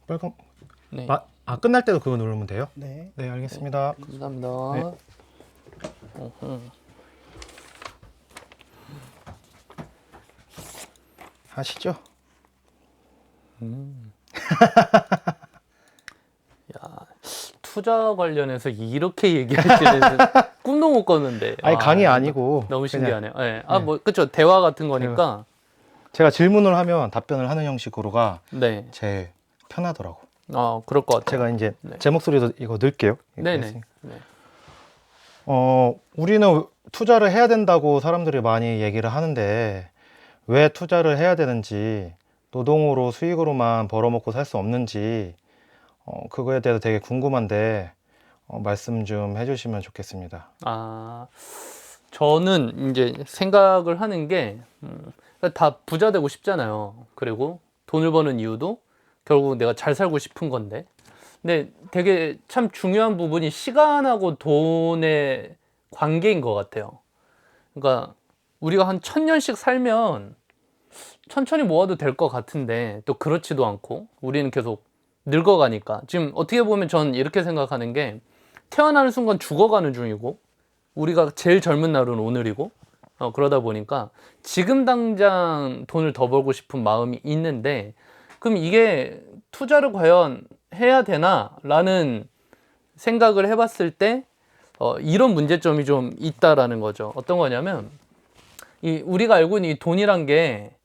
빨간. 네. 끝날 때도 그거 누르면 돼요? 네. 네, 알겠습니다. 감사합니다. 네. 어허. 하시죠. 야, 투자 관련해서 이렇게 얘기하시는 꿈도 못 꿨는데. 아니, 강의 아, 아니고 너무 그냥 신기하네요. 네. 아, 뭐 그쵸, 대화 같은 거니까. 제가 질문을 하면 답변을 하는 형식으로가 네. 제일 편하더라고. 아, 그럴 것 같아요. 제가 이제 네. 제 목소리도 이거 넣을게요. 네네. 네. 우리는 투자를 해야 된다고 사람들이 많이 얘기를 하는데 왜 투자를 해야 되는지, 노동으로 수익으로만 벌어먹고 살 수 없는지, 그거에 대해서 되게 궁금한데 말씀 좀 해주시면 좋겠습니다. 아, 저는 이제 생각을 하는 게, 다 부자 되고 싶잖아요. 그리고 돈을 버는 이유도 결국 내가 잘 살고 싶은 건데. 근데 되게 참 중요한 부분이 시간하고 돈의 관계인 것 같아요. 그러니까 우리가 한 1000년씩 살면 천천히 모아도 될 것 같은데 또 그렇지도 않고 우리는 계속 늙어가니까 지금 어떻게 보면 전 이렇게 생각하는 게 태어나는 순간 죽어가는 중이고 우리가 제일 젊은 날은 오늘이고 그러다 보니까 지금 당장 돈을 더 벌고 싶은 마음이 있는데 그럼 이게 투자를 과연 해야 되나? 라는 생각을 해봤을 때 이런 문제점이 좀 있다라는 거죠. 어떤 거냐면 우리가 알고 있는 이 돈이란 게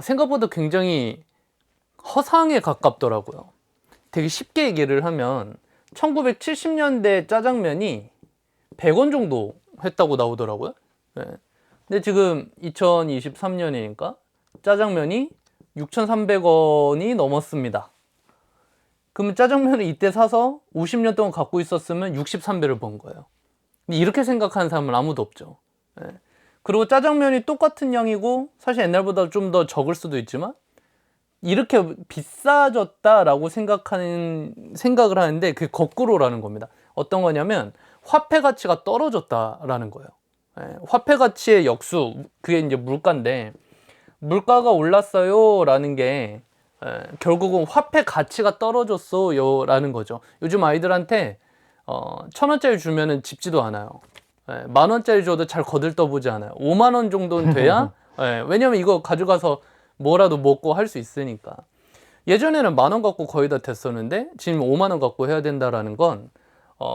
생각보다 굉장히 허상에 가깝더라고요. 되게 쉽게 얘기를 하면 1970년대 짜장면이 100원 정도 했다고 나오더라고요. 네. 근데 지금 2023년이니까 짜장면이 6,300원이 넘었습니다. 그러면 짜장면을 이때 사서 50년 동안 갖고 있었으면 63배를 번 거예요. 이렇게 생각하는 사람은 아무도 없죠. 네. 그리고 짜장면이 똑같은 양이고 사실 옛날보다 좀 더 적을 수도 있지만 이렇게 비싸졌다라고 생각을 하는데 그게 거꾸로라는 겁니다. 어떤 거냐면 화폐 가치가 떨어졌다라는 거예요. 예, 화폐 가치의 역수, 그게 이제 물가인데 물가가 올랐어요 라는 게 결국은 화폐 가치가 떨어졌어요 라는 거죠. 요즘 아이들한테 1,000원짜리 주면은 집지도 않아요. 10,000원짜리 줘도 잘 거들떠보지 않아요. 5만 원 정도는 돼야 왜냐면 이거 가져가서 뭐라도 먹고 할 수 있으니까. 예전에는 10,000원 갖고 거의 다 됐었는데 지금 5만 원 갖고 해야 된다라는 건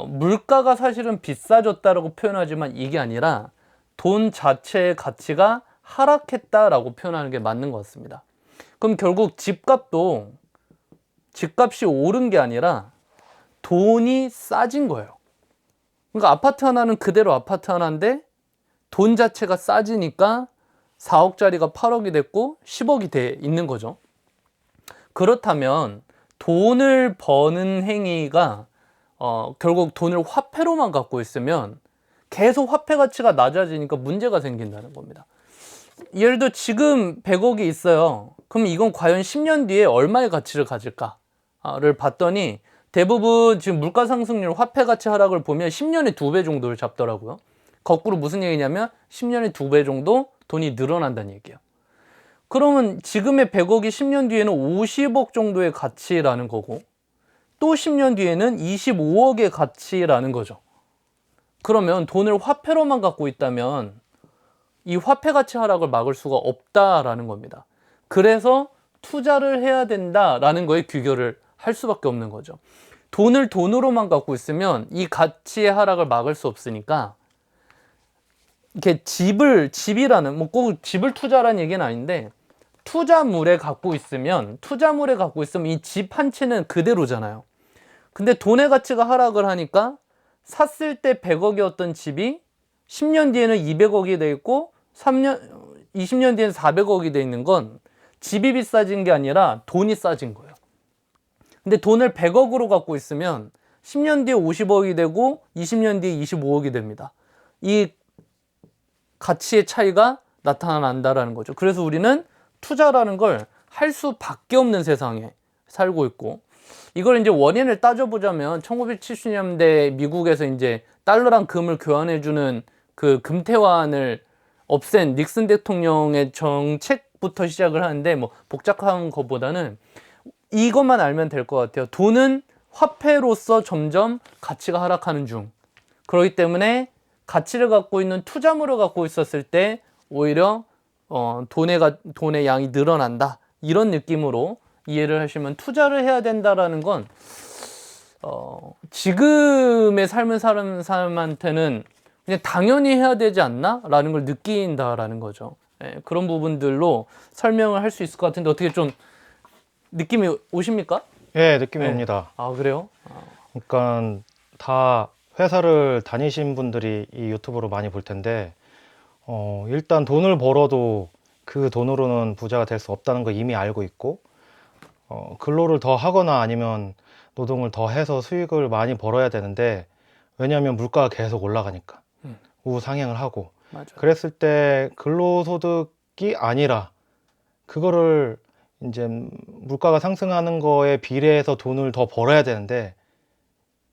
물가가 사실은 비싸졌다라고 표현하지만 이게 아니라 돈 자체의 가치가 하락했다라고 표현하는 게 맞는 것 같습니다. 그럼 결국 집값이 오른 게 아니라 돈이 싸진 거예요. 그러니까 아파트 하나는 그대로 아파트 하나인데 돈 자체가 싸지니까 4억짜리가 8억이 됐고 10억이 돼 있는 거죠. 그렇다면 돈을 버는 행위가 결국 돈을 화폐로만 갖고 있으면 계속 화폐 가치가 낮아지니까 문제가 생긴다는 겁니다. 예를 들어 지금 100억이 있어요. 그럼 이건 과연 10년 뒤에 얼마의 가치를 가질까를 봤더니 대부분 지금 물가 상승률 화폐 가치 하락을 보면 10년에 2배 정도를 잡더라고요. 거꾸로 무슨 얘기냐면 10년에 2배 정도 돈이 늘어난다는 얘기예요. 그러면 지금의 100억이 10년 뒤에는 50억 정도의 가치라는 거고 또 10년 뒤에는 25억의 가치라는 거죠. 그러면 돈을 화폐로만 갖고 있다면 이 화폐 가치 하락을 막을 수가 없다라는 겁니다. 그래서 투자를 해야 된다라는 거에 규결을 할 수밖에 없는 거죠. 돈을 돈으로만 갖고 있으면 이 가치의 하락을 막을 수 없으니까 이렇게 집이라는 뭐 꼭 집을 투자라는 얘기는 아닌데 투자물에 갖고 있으면 이 집 한 채는 그대로잖아요. 근데 돈의 가치가 하락을 하니까 샀을 때 100억이었던 집이 10년 뒤에는 200억이 돼 있고 20년 뒤에는 400억이 돼 있는 건 집이 비싸진 게 아니라 돈이 싸진 거예요. 근데 돈을 100억으로 갖고 있으면 10년 뒤에 50억이 되고 20년 뒤에 25억이 됩니다. 이 가치의 차이가 나타난다라는 거죠. 그래서 우리는 투자라는 걸 할 수밖에 없는 세상에 살고 있고 이걸 이제 원인을 따져보자면 1970년대 미국에서 이제 달러랑 금을 교환해주는 그 금태환을 없앤 닉슨 대통령의 정책부터 시작을 하는데 뭐 복잡한 것보다는 이것만 알면 될 것 같아요. 돈은 화폐로서 점점 가치가 하락하는 중. 그렇기 때문에 가치를 갖고 있는 투자물을 갖고 있었을 때 오히려 돈의 양이 늘어난다. 이런 느낌으로 이해를 하시면 투자를 해야 된다라는 건 지금의 삶을 사는 사람한테는 그냥 당연히 해야 되지 않나? 라는 걸 느낀다라는 거죠. 예, 그런 부분들로 설명을 할 수 있을 것 같은데 어떻게 좀 느낌이 오십니까? 예, 느낌이 네. 옵니다. 아, 그래요? 그러니까 다 회사를 다니신 분들이 이 유튜브로 많이 볼 텐데, 일단 돈을 벌어도 그 돈으로는 부자가 될 수 없다는 거 이미 알고 있고, 근로를 더 하거나 아니면 노동을 더 해서 수익을 많이 벌어야 되는데, 왜냐하면 물가가 계속 올라가니까 우상향을 하고, 맞아요. 그랬을 때 근로소득이 아니라 그거를 이제 물가가 상승하는 거에 비례해서 돈을 더 벌어야 되는데,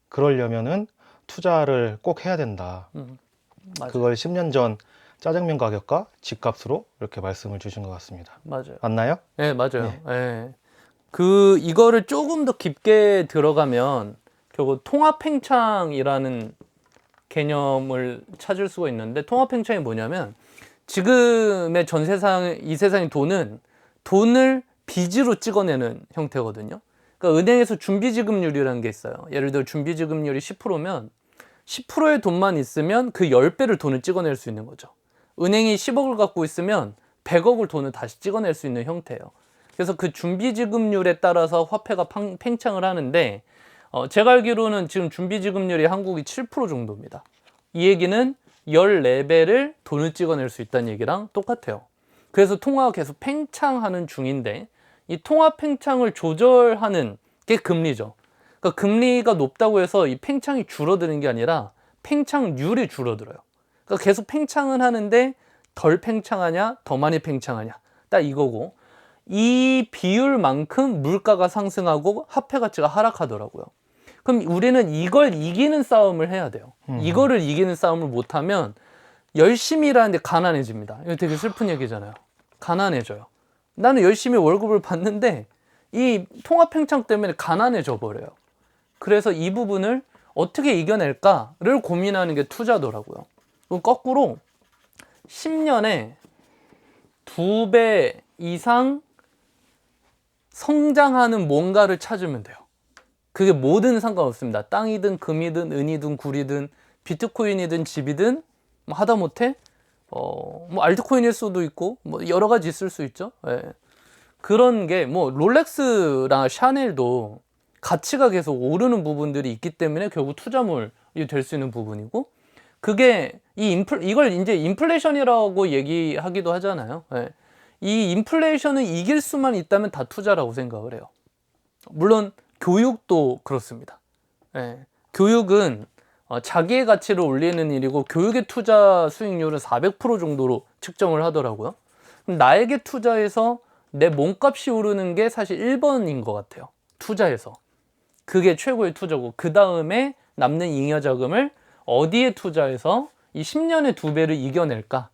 그러려면은 투자를 꼭 해야 된다. 맞아요. 그걸 10년 전 짜장면 가격과 집값으로 이렇게 말씀을 주신 것 같습니다. 맞아요. 맞나요? 네, 맞아요. 예. 이거를 조금 더 깊게 들어가면 결국 통합팽창이라는 개념을 찾을 수가 있는데, 통합팽창이 뭐냐면 지금의 이 세상의 돈을 빚으로 찍어내는 형태거든요. 그러니까 은행에서 준비지급률이라는 게 있어요. 예를 들어 준비지급률이 10%면 10%의 돈만 있으면 그 10배를 돈을 찍어낼 수 있는 거죠. 은행이 10억을 갖고 있으면 100억을 돈을 다시 찍어낼 수 있는 형태예요. 그래서 그 준비지급률에 따라서 화폐가 팽창을 하는데, 제가 알기로는 지금 준비지급률이 한국이 7% 정도입니다. 이 얘기는 14배를 돈을 찍어낼 수 있다는 얘기랑 똑같아요. 그래서 통화가 계속 팽창하는 중인데, 이 통화 팽창을 조절하는 게 금리죠. 그러니까 금리가 높다고 해서 이 팽창이 줄어드는 게 아니라 팽창률이 줄어들어요. 그러니까 계속 팽창은 하는데 덜 팽창하냐, 더 많이 팽창하냐, 딱 이거고, 이 비율만큼 물가가 상승하고 화폐 가치가 하락하더라고요. 그럼 우리는 이걸 이기는 싸움을 해야 돼요. 이거를 이기는 싸움을 못하면 열심히 일하는데 가난해집니다. 이거 되게 슬픈 얘기잖아요. 가난해져요. 나는 열심히 월급을 받는데 이 통화 팽창 때문에 가난해져 버려요. 그래서 이 부분을 어떻게 이겨낼까를 고민하는 게 투자더라고요. 그럼 거꾸로 10년에 2배 이상 성장하는 뭔가를 찾으면 돼요. 그게 뭐든 상관없습니다. 땅이든 금이든 은이든 구리든 비트코인이든 집이든 하다못해 알트코인일 수도 있고 여러 가지 있을 수 있죠. 예. 그런 게 롤렉스랑 샤넬도 가치가 계속 오르는 부분들이 있기 때문에 결국 투자물이 될 수 있는 부분이고, 그게 이걸 이제 인플레이션이라고 얘기하기도 하잖아요. 예. 이 인플레이션을 이길 수만 있다면 다 투자라고 생각을 해요. 물론 교육도 그렇습니다. 예. 교육은 자기의 가치를 올리는 일이고, 교육의 투자 수익률은 400% 정도로 측정을 하더라고요. 그럼 나에게 투자해서 내 몸값이 오르는 게 사실 1번인 것 같아요. 투자해서. 그게 최고의 투자고, 그 다음에 남는 잉여 자금을 어디에 투자해서 이 10년의 2배를 이겨낼까?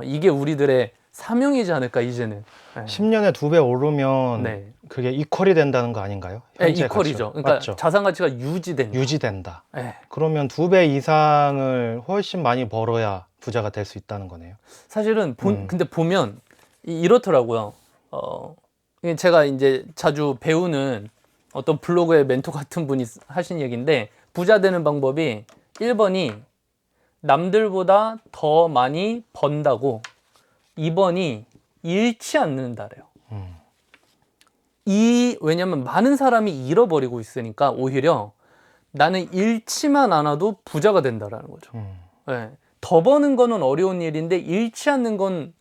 이게 우리들의 사명이지 않을까, 이제는. 네. 10년에 2배 오르면 네. 그게 이퀄이 된다는 거 아닌가요? 네, 현재 이퀄이죠. 가치가. 그러니까 맞죠? 자산 가치가 유지된다. 유지된다. 네. 그러면 2배 이상을 훨씬 많이 벌어야 부자가 될 수 있다는 거네요. 사실은 근데 보면 이렇더라고요. 제가 이제 자주 배우는 어떤 블로그의 멘토 같은 분이 하신 얘기인데, 부자 되는 방법이 1번이 남들보다 더 많이 번다고, 2번이 잃지 않는다래요. 왜냐면 많은 사람이 잃어버리고 있으니까 오히려 나는 잃지만 않아도 부자가 된다라는 거죠. 네. 더 버는 거는 어려운 일인데 잃지 않는 건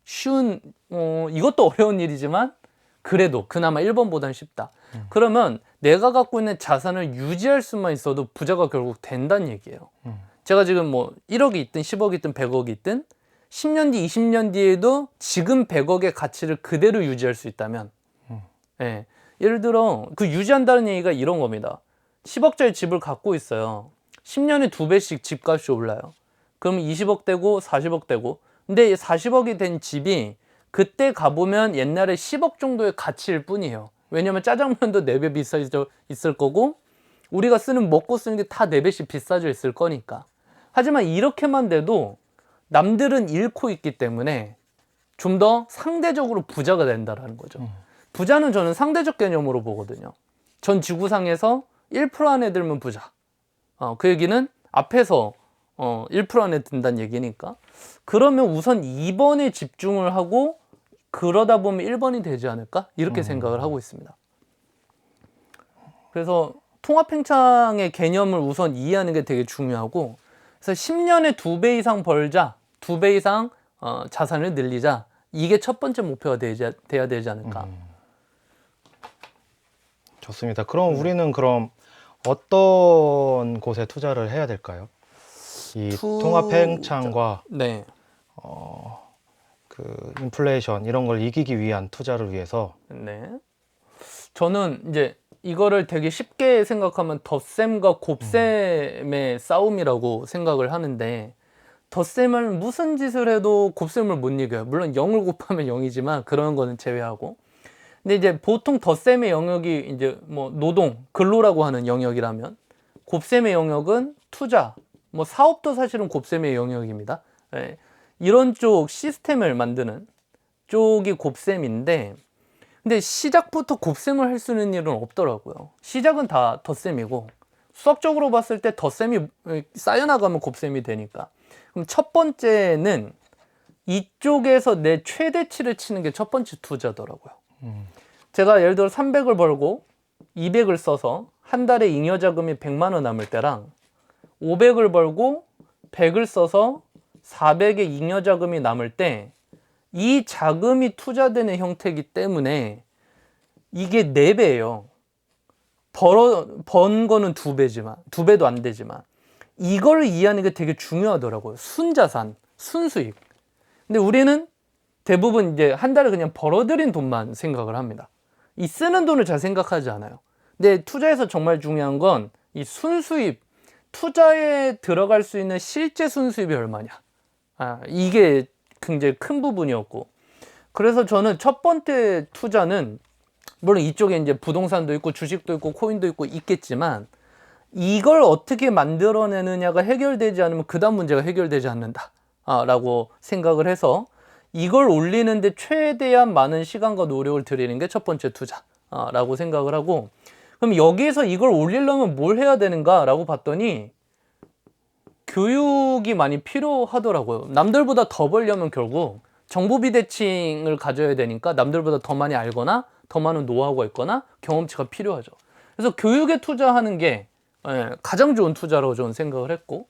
쉬운, 이것도 어려운 일이지만 그래도 그나마 1번보다는 쉽다. 그러면 내가 갖고 있는 자산을 유지할 수만 있어도 부자가 결국 된다는 얘기예요. 제가 지금 1억이 있든 10억이 있든 100억이 있든 10년 뒤, 20년 뒤에도 지금 100억의 가치를 그대로 유지할 수 있다면, 예. 예를 들어 그 유지한다는 얘기가 이런 겁니다. 10억짜리 집을 갖고 있어요. 10년에 2배씩 집값이 올라요. 그럼 20억 되고 40억 되고, 근데 40억이 된 집이 그때 가보면 옛날에 10억 정도의 가치일 뿐이에요. 왜냐면 짜장면도 4배 비싸져 있을 거고 우리가 먹고 쓰는 게 다 4배씩 비싸져 있을 거니까. 하지만 이렇게만 돼도 남들은 잃고 있기 때문에 좀 더 상대적으로 부자가 된다라는 거죠. 부자는 저는 상대적 개념으로 보거든요. 전 지구상에서 1% 안에 들면 부자. 그 얘기는 앞에서 1% 안에 든다는 얘기니까. 그러면 우선 2번에 집중을 하고 그러다 보면 1번이 되지 않을까? 이렇게 생각을 하고 있습니다. 그래서 통합팽창의 개념을 우선 이해하는 게 되게 중요하고, 그래서 10년에 2배 이상 벌자, 2배 이상 자산을 늘리자, 이게 첫 번째 목표가 돼야 되지 않을까. 좋습니다. 그럼 우리는 그럼 어떤 곳에 투자를 해야 될까요? 이 통합팽창과 네. 그 인플레이션 이런 걸 이기기 위한 투자를 위해서 네. 저는 이제 이거를 되게 쉽게 생각하면 덧셈과 곱셈의 싸움이라고 생각을 하는데, 덧셈은 무슨 짓을 해도 곱셈을 못 이겨요. 물론 0을 곱하면 0이지만 그런 거는 제외하고. 근데 이제 보통 덧셈의 영역이 이제 뭐 노동, 근로라고 하는 영역이라면, 곱셈의 영역은 투자, 뭐 사업도 사실은 곱셈의 영역입니다. 예. 이런 쪽 시스템을 만드는 쪽이 곱셈인데, 근데 시작부터 곱셈을 할 수 있는 일은 없더라고요. 시작은 다 덧셈이고, 수학적으로 봤을 때 덧셈이 쌓여나가면 곱셈이 되니까. 그럼 첫 번째는 이쪽에서 내 최대치를 치는 게 첫 번째 투자더라고요. 제가 예를 들어 300을 벌고 200을 써서 한 달에 잉여 자금이 100만 원 남을 때랑 500을 벌고 100을 써서 400의 잉여 자금이 남을 때, 이 자금이 투자되는 형태이기 때문에 이게 4배예요. 번 거는 2배지만, 2배도 안 되지만, 이걸 이해하는 게 되게 중요하더라고요. 순자산, 순수익. 근데 우리는 대부분 이제 한 달에 그냥 벌어들인 돈만 생각을 합니다. 이 쓰는 돈을 잘 생각하지 않아요. 근데 투자에서 정말 중요한 건 이 순수입, 투자에 들어갈 수 있는 실제 순수입이 얼마냐. 이게 굉장히 큰 부분이었고, 그래서 저는 첫 번째 투자는 물론 이쪽에 이제 부동산도 있고 주식도 있고 코인도 있고 있겠지만, 이걸 어떻게 만들어내느냐가 해결되지 않으면 그 다음 문제가 해결되지 않는다 라고 생각을 해서, 이걸 올리는데 최대한 많은 시간과 노력을 들이는 게 첫 번째 투자라고 생각을 하고, 그럼 여기에서 이걸 올리려면 뭘 해야 되는가 라고 봤더니 교육이 많이 필요하더라고요. 남들보다 더 벌려면 결국 정보 비대칭을 가져야 되니까 남들보다 더 많이 알거나 더 많은 노하우가 있거나 경험치가 필요하죠. 그래서 교육에 투자하는 게 가장 좋은 투자라고 저는 생각을 했고,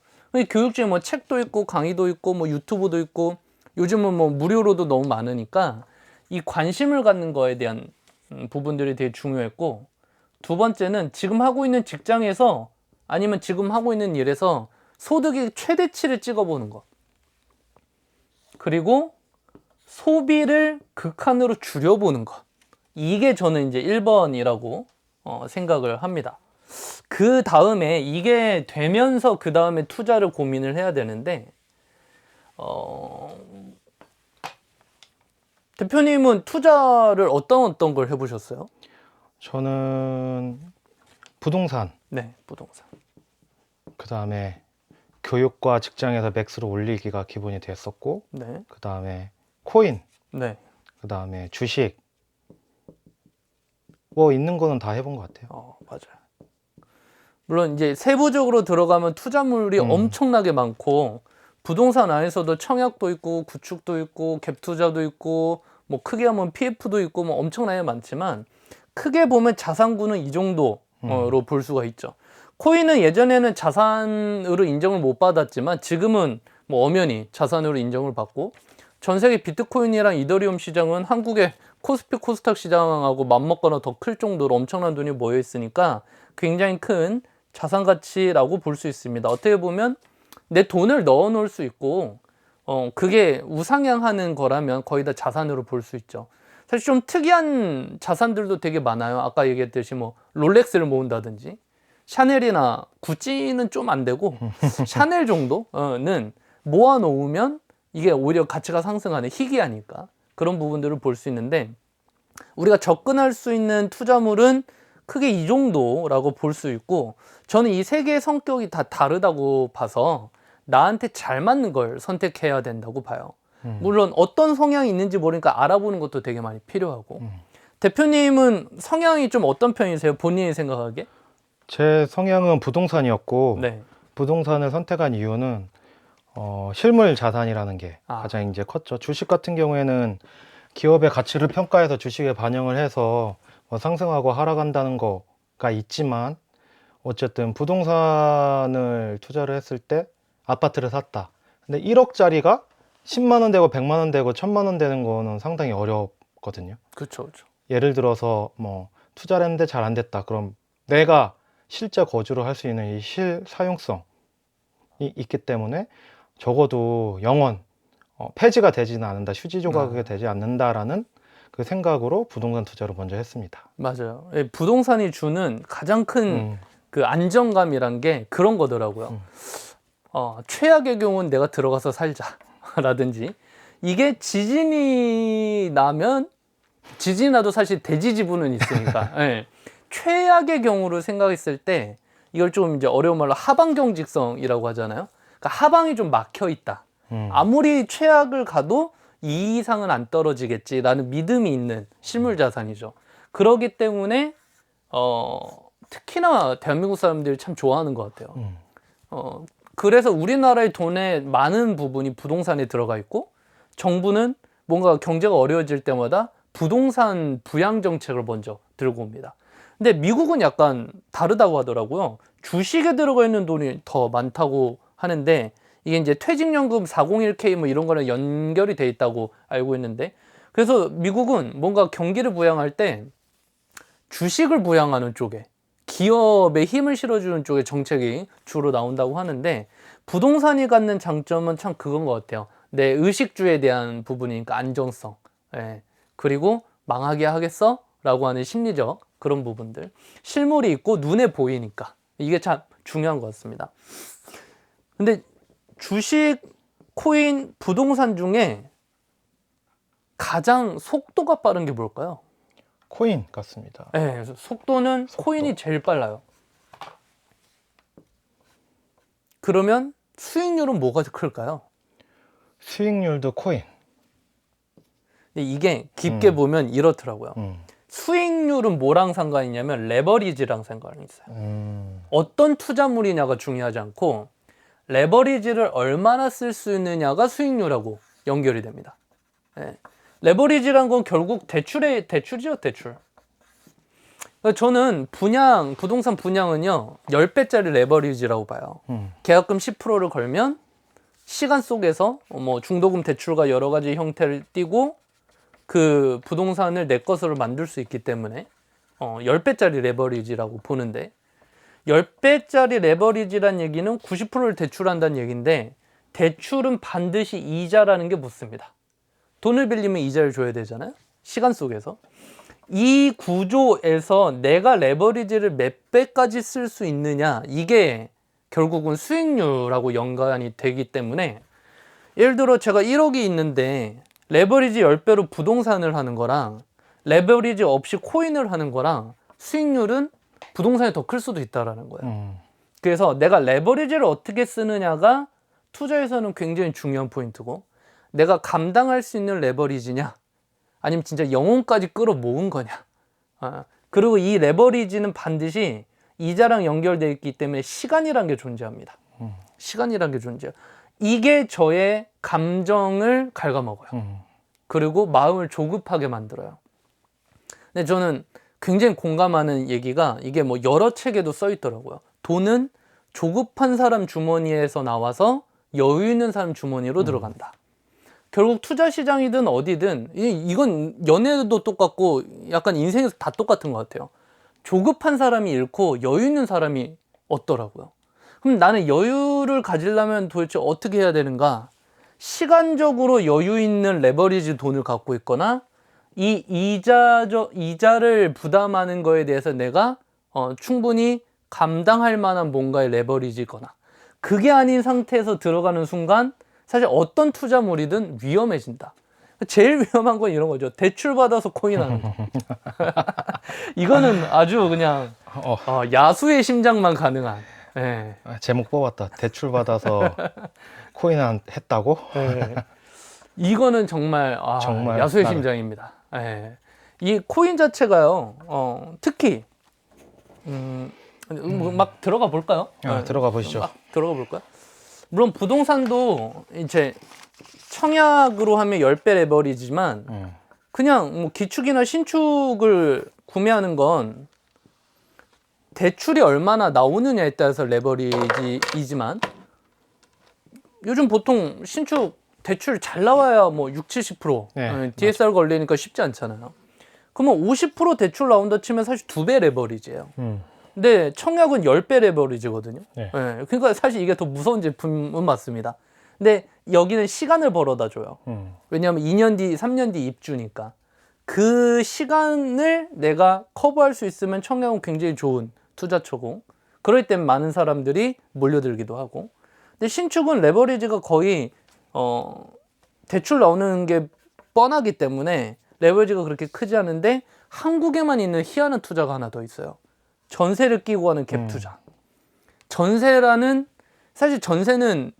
교육 중에 뭐 책도 있고 강의도 있고 뭐 유튜브도 있고 요즘은 뭐 무료로도 너무 많으니까 이 관심을 갖는 거에 대한 부분들이 되게 중요했고, 두 번째는 지금 하고 있는 직장에서 아니면 지금 하고 있는 일에서 소득의 최대치를 찍어보는 것, 그리고 소비를 극한으로 줄여보는 것, 이게 저는 이제 1번이라고 생각을 합니다. 그 다음에 이게 되면서 그 다음에 투자를 고민을 해야 되는데, 대표님은 투자를 어떤 걸 해보셨어요? 저는 부동산, 네, 부동산. 그 다음에 교육과 직장에서 맥스로 올리기가 기본이 됐었고, 네, 그 다음에 코인, 네. 그 다음에 주식, 뭐 있는 거는 다 해본 것 같아요. 맞아요. 물론 이제 세부적으로 들어가면 투자물이 엄청나게 많고, 부동산 안에서도 청약도 있고 구축도 있고 갭 투자도 있고 뭐 크게 하면 PF도 있고 뭐 엄청나게 많지만, 크게 보면 자산구는 이 정도로 볼 수가 있죠. 코인은 예전에는 자산으로 인정을 못 받았지만 지금은 뭐 엄연히 자산으로 인정을 받고, 전 세계 비트코인이랑 이더리움 시장은 한국의 코스피 코스닥 시장하고 맞먹거나 더 클 정도로 엄청난 돈이 모여 있으니까 굉장히 큰 자산 가치라고 볼 수 있습니다. 어떻게 보면 내 돈을 넣어 놓을 수 있고 그게 우상향하는 거라면 거의 다 자산으로 볼 수 있죠. 사실 좀 특이한 자산들도 되게 많아요. 아까 얘기했듯이 뭐 롤렉스를 모은다든지, 샤넬이나 구찌는 좀 안 되고 샤넬 정도는 모아 놓으면 이게 오히려 가치가 상승하는 희귀하니까 그런 부분들을 볼 수 있는데, 우리가 접근할 수 있는 투자물은 크게 이 정도라고 볼 수 있고, 저는 이 세 개의 성격이 다 다르다고 봐서 나한테 잘 맞는 걸 선택해야 된다고 봐요. 물론 어떤 성향이 있는지 모르니까 알아보는 것도 되게 많이 필요하고. 대표님은 성향이 좀 어떤 편이세요? 본인이 생각하기에? 제 성향은 부동산이었고 네. 부동산을 선택한 이유는 실물 자산이라는 게 아. 가장 이제 컸죠. 주식 같은 경우에는 기업의 가치를 평가해서 주식에 반영을 해서 뭐 상승하고 하락한다는 거가 있지만 어쨌든 부동산을 투자를 했을 때 아파트를 샀다. 근데 1억짜리가 10만 원 되고 100만 원 되고 1000만 원 되는 거는 상당히 어렵거든요. 그렇죠, 그렇죠. 예를 들어서 뭐 투자를 했는데 잘 안 됐다. 그럼 내가 실제 거주를 할 수 있는 이 실사용성이 있기 때문에 적어도 영원 폐지가 되지는 않는다. 휴지 조각이 되지 않는다라는 그 생각으로 부동산 투자를 먼저 했습니다. 맞아요. 예, 부동산이 주는 가장 큰 그 안정감이란 게 그런 거더라고요. 최악의 경우는 내가 들어가서 살자라든지, 이게 지진이 나면, 지진이 나도 사실 대지지부는 있으니까 예, 최악의 경우를 생각했을 때 이걸 좀 이제 어려운 말로 하방경직성이라고 하잖아요. 그러니까 하방이 좀 막혀 있다. 아무리 최악을 가도 이 이상은 안 떨어지겠지라는 믿음이 있는 실물 자산이죠. 그러기 때문에 특히나 대한민국 사람들이 참 좋아하는 것 같아요. 그래서 우리나라의 돈의 많은 부분이 부동산에 들어가 있고, 정부는 뭔가 경제가 어려워질 때마다 부동산 부양 정책을 먼저 들고 옵니다. 근데 미국은 약간 다르다고 하더라고요. 주식에 들어가 있는 돈이 더 많다고 하는데, 이게 이제 퇴직연금 401k 뭐 이런 거랑 연결이 돼 있다고 알고 있는데, 그래서 미국은 뭔가 경기를 부양할 때 주식을 부양하는 쪽에, 기업에 힘을 실어주는 쪽의 정책이 주로 나온다고 하는데, 부동산이 갖는 장점은 참 그건 것 같아요. 내 의식주에 대한 부분이니까 안정성. 예. 그리고 망하게 하겠어? 라고 하는 심리적 그런 부분들. 실물이 있고 눈에 보이니까. 이게 참 중요한 것 같습니다. 근데 주식, 코인, 부동산 중에 가장 속도가 빠른 게 뭘까요? 코인 같습니다. 네, 속도는 코인이 제일 빨라요. 그러면 수익률은 뭐가 클까요? 수익률도 코인. 근데 이게 깊게 보면 이렇더라고요. 수익률은 뭐랑 상관이 있냐면 레버리지랑 상관이 있어요. 어떤 투자물이냐가 중요하지 않고 레버리지를 얼마나 쓸 수 있느냐가 수익률하고 연결이 됩니다. 네. 레버리지란 건 결국 대출이죠, 대출. 저는 부동산 분양은요, 10배짜리 레버리지라고 봐요. 계약금 10%를 걸면 시간 속에서 뭐 중도금 대출과 여러 가지 형태를 띠고 그 부동산을 내 것으로 만들 수 있기 때문에 10배짜리 레버리지라고 보는데, 10배짜리 레버리지란 얘기는 90%를 대출한다는 얘기인데, 대출은 반드시 이자라는 게 붙습니다. 돈을 빌리면 이자를 줘야 되잖아요. 시간 속에서. 이 구조에서 내가 레버리지를 몇 배까지 쓸 수 있느냐, 이게 결국은 수익률하고 연관이 되기 때문에, 예를 들어 제가 1억이 있는데 레버리지 10배로 부동산을 하는 거랑 레버리지 없이 코인을 하는 거랑 수익률은 부동산이 더 클 수도 있다라는 거예요. 그래서 내가 레버리지를 어떻게 쓰느냐가 투자에서는 굉장히 중요한 포인트고, 내가 감당할 수 있는 레버리지냐, 아니면 진짜 영혼까지 끌어모은 거냐. 그리고 이 레버리지는 반드시 이자랑 연결되어 있기 때문에 시간이란 게 존재합니다. 시간이란 게 존재해요. 이게 저의 감정을 갉아먹어요. 그리고 마음을 조급하게 만들어요. 근데 저는 굉장히 공감하는 얘기가, 이게 뭐 여러 책에도 써 있더라고요. 돈은 조급한 사람 주머니에서 나와서 여유 있는 사람 주머니로 들어간다. 결국 투자 시장이든 어디든 이건 연애도 똑같고 약간 인생에서 다 똑같은 것 같아요. 조급한 사람이 잃고 여유 있는 사람이 얻더라고요. 그럼 나는 여유를 가지려면 도대체 어떻게 해야 되는가? 시간적으로 여유 있는 레버리지 돈을 갖고 있거나, 이 이자를 부담하는 거에 대해서 내가 충분히 감당할 만한 뭔가의 레버리지거나, 그게 아닌 상태에서 들어가는 순간 사실 어떤 투자물이든 위험해진다. 제일 위험한 건 이런 거죠. 대출 받아서 코인하는 거. 이거는 아주 그냥 야수의 심장만 가능한. 예. 제목 뽑았다. 대출 받아서 코인 했다고? 예. 이거는 정말, 정말 야수의 나를- 심장입니다. 예. 이 코인 자체가요, 특히, 막 들어가 볼까요? 들어가 보시죠. 막 들어가 볼까요? 물론 부동산도 이제 청약으로 하면 10배 레버리지만 그냥 뭐 기축이나 신축을 구매하는 건 대출이 얼마나 나오느냐에 따라서 레버리지이지만 요즘 보통 신축 대출 잘 나와야 뭐 6, 70% 네, DSR 걸리니까 쉽지 않잖아요. 그러면 50% 대출 나온다 치면 사실 2배 레버리지예요. 근데 청약은 10배 레버리지거든요. 네. 그러니까 사실 이게 더 무서운 제품은 맞습니다. 근데 여기는 시간을 벌어다 줘요. 왜냐하면 2년 뒤, 3년 뒤 입주니까. 그 시간을 내가 커버할 수 있으면 청약은 굉장히 좋은 투자처고, 그럴 땐 많은 사람들이 몰려들기도 하고. 근데 신축은 레버리지가 거의 대출 나오는 게 뻔하기 때문에 레버리지가 그렇게 크지 않은데, 한국에만 있는 희한한 투자가 하나 더 있어요. 전세를 끼고 하는 갭 투자. 전세라는, 사실 전세는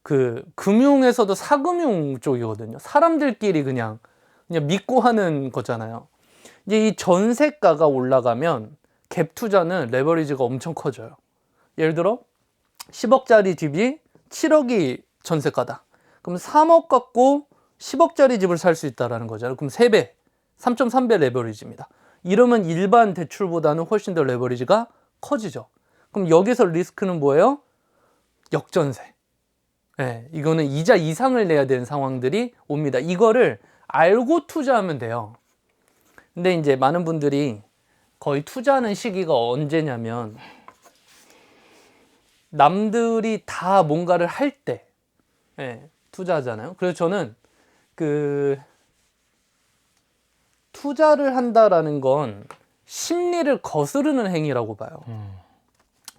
그 금융에서도 사금융 쪽이거든요. 사람들끼리 그냥 믿고 하는 거잖아요. 이제 이 전세가가 올라가면 갭 투자는 레버리지가 엄청 커져요. 예를 들어 10억짜리 집이 7억이 전세가다. 그럼 3억 갖고 10억짜리 집을 살 수 있다는 거잖아요. 그럼 3배, 3.3배 레버리지입니다. 이러면 일반 대출보다는 훨씬 더 레버리지가 커지죠. 그럼 여기서 리스크는 뭐예요? 역전세. 네, 이거는 이자 이상을 내야 되는 상황들이 옵니다. 이거를 알고 투자하면 돼요. 근데 이제 많은 분들이 거의 투자하는 시기가 언제냐면 남들이 다 뭔가를 할 때 투자하잖아요. 그래서 저는 투자를 한다라는 건 심리를 거스르는 행위라고 봐요.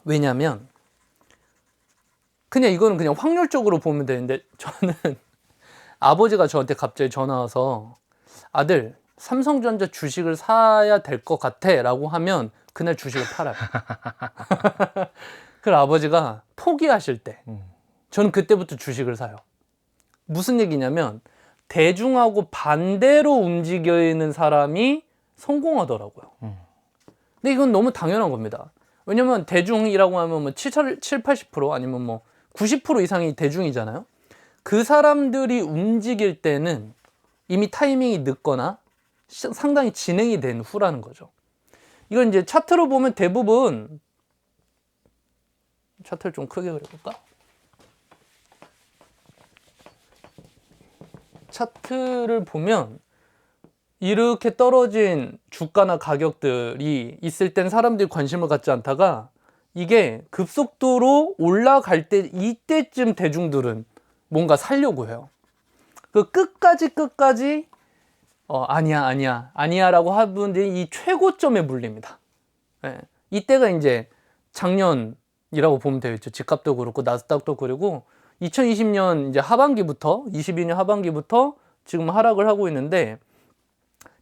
왜냐면 그냥 이거는 그냥 확률적으로 보면 되는데, 저는 아버지가 저한테 갑자기 전화 와서 아들 삼성전자 주식을 사야 될 것 같아 라고 하면 그날 주식을 팔아요. 그래서 아버지가 포기하실 때 저는 그때부터 주식을 사요. 무슨 얘기냐면 대중하고 반대로 움직이는 사람이 성공하더라고요. 근데 이건 너무 당연한 겁니다. 왜냐면 대중이라고 하면 뭐 7, 80% 아니면 뭐 90% 이상이 대중이잖아요. 그 사람들이 움직일 때는 이미 타이밍이 늦거나 상당히 진행이 된 후라는 거죠. 이건 이제 차트로 보면 대부분, 차트를 좀 크게 그려볼까? 차트를 보면 이렇게 떨어진 주가나 가격들이 있을 땐 사람들이 관심을 갖지 않다가 이게 급속도로 올라갈 때, 이때쯤 대중들은 뭔가 살려고 해요. 그 끝까지 아니야 라고 하는 분들이 이 최고점에 물립니다. 이때가 이제 작년이라고 보면 되겠죠. 집값도 그렇고 나스닥도 그리고 2020년 이제 하반기부터, 22년 하반기부터 지금 하락을 하고 있는데,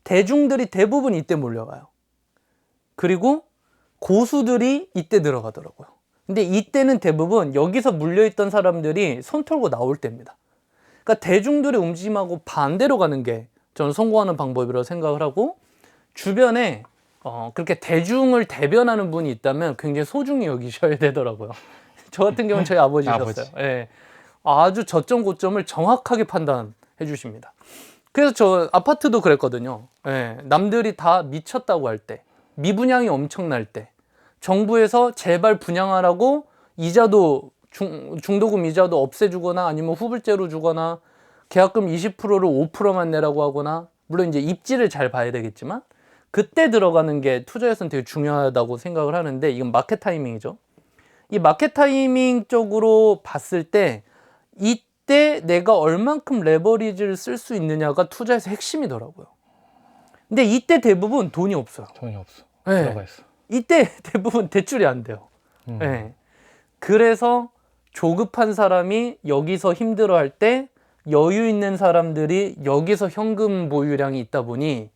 대중들이 대부분 이때 몰려가요. 그리고 고수들이 이때 들어가더라고요. 근데 이때는 대부분 여기서 물려있던 사람들이 손 털고 나올 때입니다. 그러니까 대중들의 움직임하고 반대로 가는 게 저는 성공하는 방법이라고 생각을 하고, 주변에 그렇게 대중을 대변하는 분이 있다면 굉장히 소중히 여기셔야 되더라고요. 저 같은 경우는 저희 아버지셨어요. 예. 아주 저점 고점을 정확하게 판단해 주십니다. 그래서 저 아파트도 그랬거든요. 남들이 다 미쳤다고 할 때, 미분양이 엄청날 때, 정부에서 제발 분양하라고 이자도 중도금 이자도 없애주거나 아니면 후불제로 주거나 계약금 20%를 5%만 내라고 하거나, 물론 이제 입지를 잘 봐야 되겠지만 그때 들어가는 게 투자에서는 되게 중요하다고 생각을 하는데, 이건 마켓 타이밍이죠. 이 마켓 타이밍 쪽으로 봤을 때 이때 내가 얼만큼 레버리지를 쓸 수 있느냐가 투자에서 핵심이더라고요. 근데 이때 대부분 돈이 없어요. 돈이 없어. 네. 들어가 있어. 이때 대부분 대출이 안 돼요. 그래서 조급한 사람이 여기서 힘들어할 때 여유 있는 사람들이 여기서 현금 보유량이 있다 보니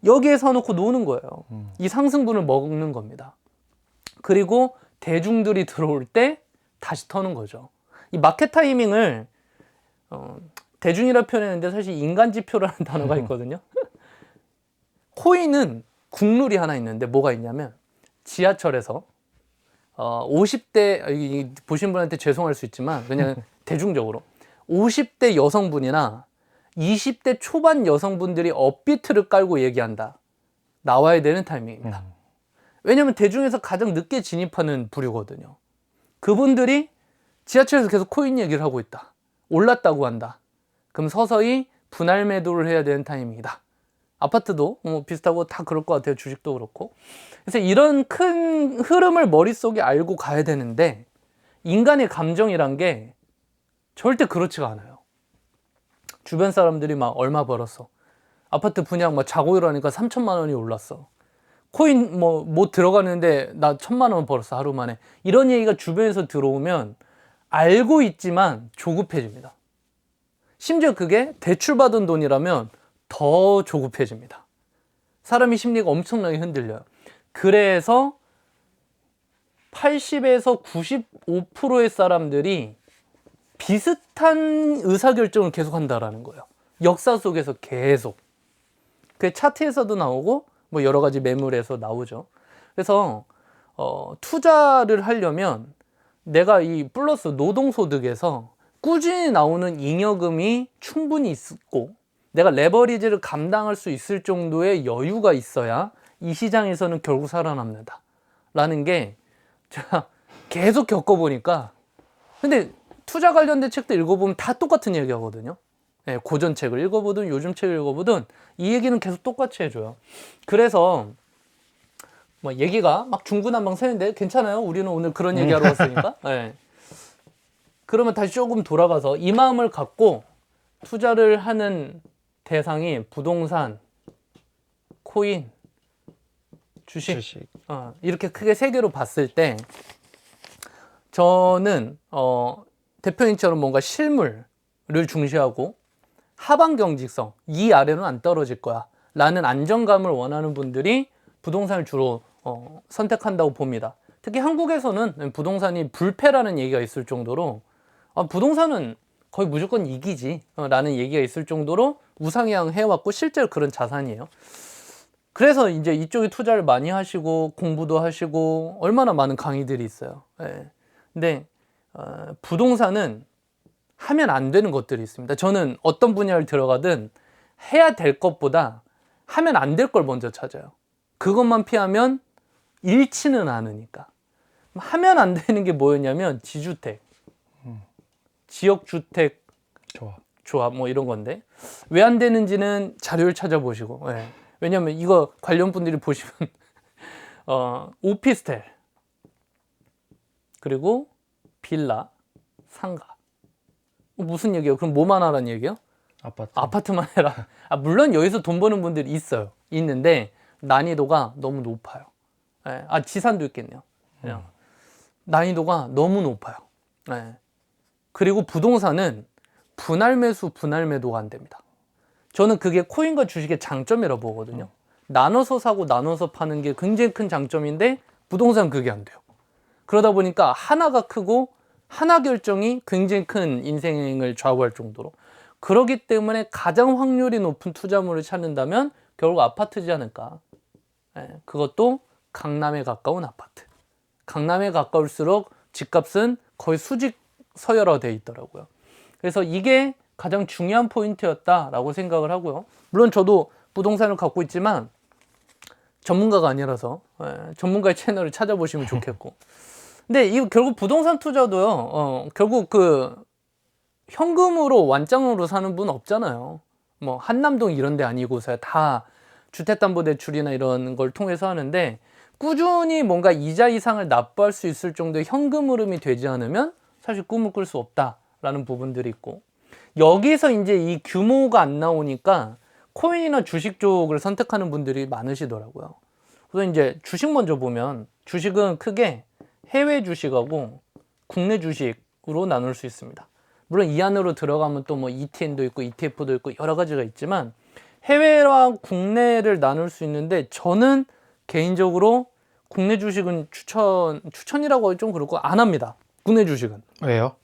여기에 사놓고 노는 거예요. 이 상승분을 먹는 겁니다. 그리고 대중들이 들어올 때 다시 터는 거죠. 이 마켓 타이밍을 대중이라 표현했는데 사실 인간지표라는 단어가 있거든요. 코인은 국룰이 하나 있는데 뭐가 있냐면 지하철에서 50대 보신 분한테 죄송할 수 있지만 그냥 대중적으로 50대 여성분이나 20대 초반 여성분들이 업비트를 깔고 얘기한다. 나와야 되는 타이밍입니다. 왜냐면 대중에서 가장 늦게 진입하는 부류거든요. 그분들이 지하철에서 계속 코인 얘기를 하고 있다. 올랐다고 한다. 그럼 서서히 분할 매도를 해야 되는 타이밍이다. 아파트도 뭐 비슷하고 다 그럴 것 같아요. 주식도 그렇고. 그래서 이런 큰 흐름을 머릿속에 알고 가야 되는데 인간의 감정이란 게 절대 그렇지가 않아요. 주변 사람들이 막 얼마 벌었어. 아파트 분양 막 자고 일어나니까 3천만 원이 올랐어. 코인 뭐 들어가는데 나 1,000만 원 벌었어 하루 만에. 이런 얘기가 주변에서 들어오면 알고 있지만 조급해집니다. 심지어 그게 대출받은 돈이라면 더 조급해집니다. 사람이 심리가 엄청나게 흔들려요. 그래서 80에서 95%의 사람들이 비슷한 의사결정을 계속 한다라는 거예요. 역사 속에서 계속. 그 차트에서도 나오고 뭐 여러 가지 매물에서 나오죠. 그래서 투자를 하려면 내가 이 플러스 노동소득에서 꾸준히 나오는 잉여금이 충분히 있고 내가 레버리지를 감당할 수 있을 정도의 여유가 있어야 이 시장에서는 결국 살아남는다 라는 게 제가 계속 겪어보니까. 근데 투자 관련된 책도 읽어보면 다 똑같은 얘기 하거든요. 네, 고전 책을 읽어보든 요즘 책을 읽어보든 이 얘기는 계속 똑같이 해줘요. 그래서 뭐 얘기가 막 중구난방 새는데 괜찮아요? 우리는 오늘 그런 얘기하러 왔으니까. 네. 그러면 다시 조금 돌아가서 이 마음을 갖고 투자를 하는 대상이 부동산, 코인, 주식. 이렇게 크게 세 개로 봤을 때 저는 대표님처럼 뭔가 실물을 중시하고 하방 경직성, 이 아래로는 안 떨어질 거야 라는 안정감을 원하는 분들이 부동산을 주로 선택한다고 봅니다. 특히 한국에서는 부동산이 불패라는 얘기가 있을 정도로 부동산은 거의 무조건 이기지 라는 얘기가 있을 정도로 우상향해왔고 실제로 그런 자산이에요. 그래서 이제 이쪽에 투자를 많이 하시고 공부도 하시고 얼마나 많은 강의들이 있어요. 네. 근데 부동산은 하면 안 되는 것들이 있습니다. 저는 어떤 분야를 들어가든 해야 될 것보다 하면 안 될 걸 먼저 찾아요. 그것만 피하면 잃지는 않으니까. 하면 안 되는 게 뭐였냐면 지주택, 지역주택 조합 뭐 이런 건데 왜 안 되는지는 자료를 찾아보시고. 네. 왜냐면 이거 관련 분들이 보시면 오피스텔 그리고 빌라, 상가 무슨 얘기예요? 그럼 뭐만 하라는 얘기예요? 아파트만 해라. 물론 여기서 돈 버는 분들이 있어요. 있는데 난이도가 너무 높아요. 네. 지산도 있겠네요. 난이도가 너무 높아요. 네. 그리고 부동산은 분할 매수, 분할 매도가 안 됩니다. 저는 그게 코인과 주식의 장점이라고 보거든요. 나눠서 사고 나눠서 파는 게 굉장히 큰 장점인데 부동산은 그게 안 돼요. 그러다 보니까 하나가 크고 하나 결정이 굉장히 큰 인생을 좌우할 정도로. 그렇기 때문에 가장 확률이 높은 투자물을 찾는다면 결국 아파트지 않을까. 그것도 강남에 가까운 아파트. 강남에 가까울수록 집값은 거의 수직 서열화되어 있더라고요. 그래서 이게 가장 중요한 포인트였다라고 생각을 하고요. 물론 저도 부동산을 갖고 있지만 전문가가 아니라서 전문가의 채널을 찾아보시면 좋겠고. 근데 이 결국 부동산 투자도요. 결국 그 현금으로 완장으로 사는 분 없잖아요. 뭐 한남동 이런 데 아니고서야 다 주택담보대출이나 이런 걸 통해서 하는데 꾸준히 뭔가 이자 이상을 납부할 수 있을 정도의 현금 흐름이 되지 않으면 사실 꿈을 꿀 수 없다라는 부분들이 있고, 여기서 이제 이 규모가 안 나오니까 코인이나 주식 쪽을 선택하는 분들이 많으시더라고요. 그래서 이제 주식 먼저 보면 주식은 크게 해외 주식하고 국내 주식으로 나눌 수 있습니다. 물론 이 안으로 들어가면 또 뭐 ETN도 있고 ETF도 있고 여러 가지가 있지만 해외와 국내를 나눌 수 있는데 저는 개인적으로 국내 주식은 추천이라고 좀 그렇고 안 합니다. 국내 주식은. 왜요?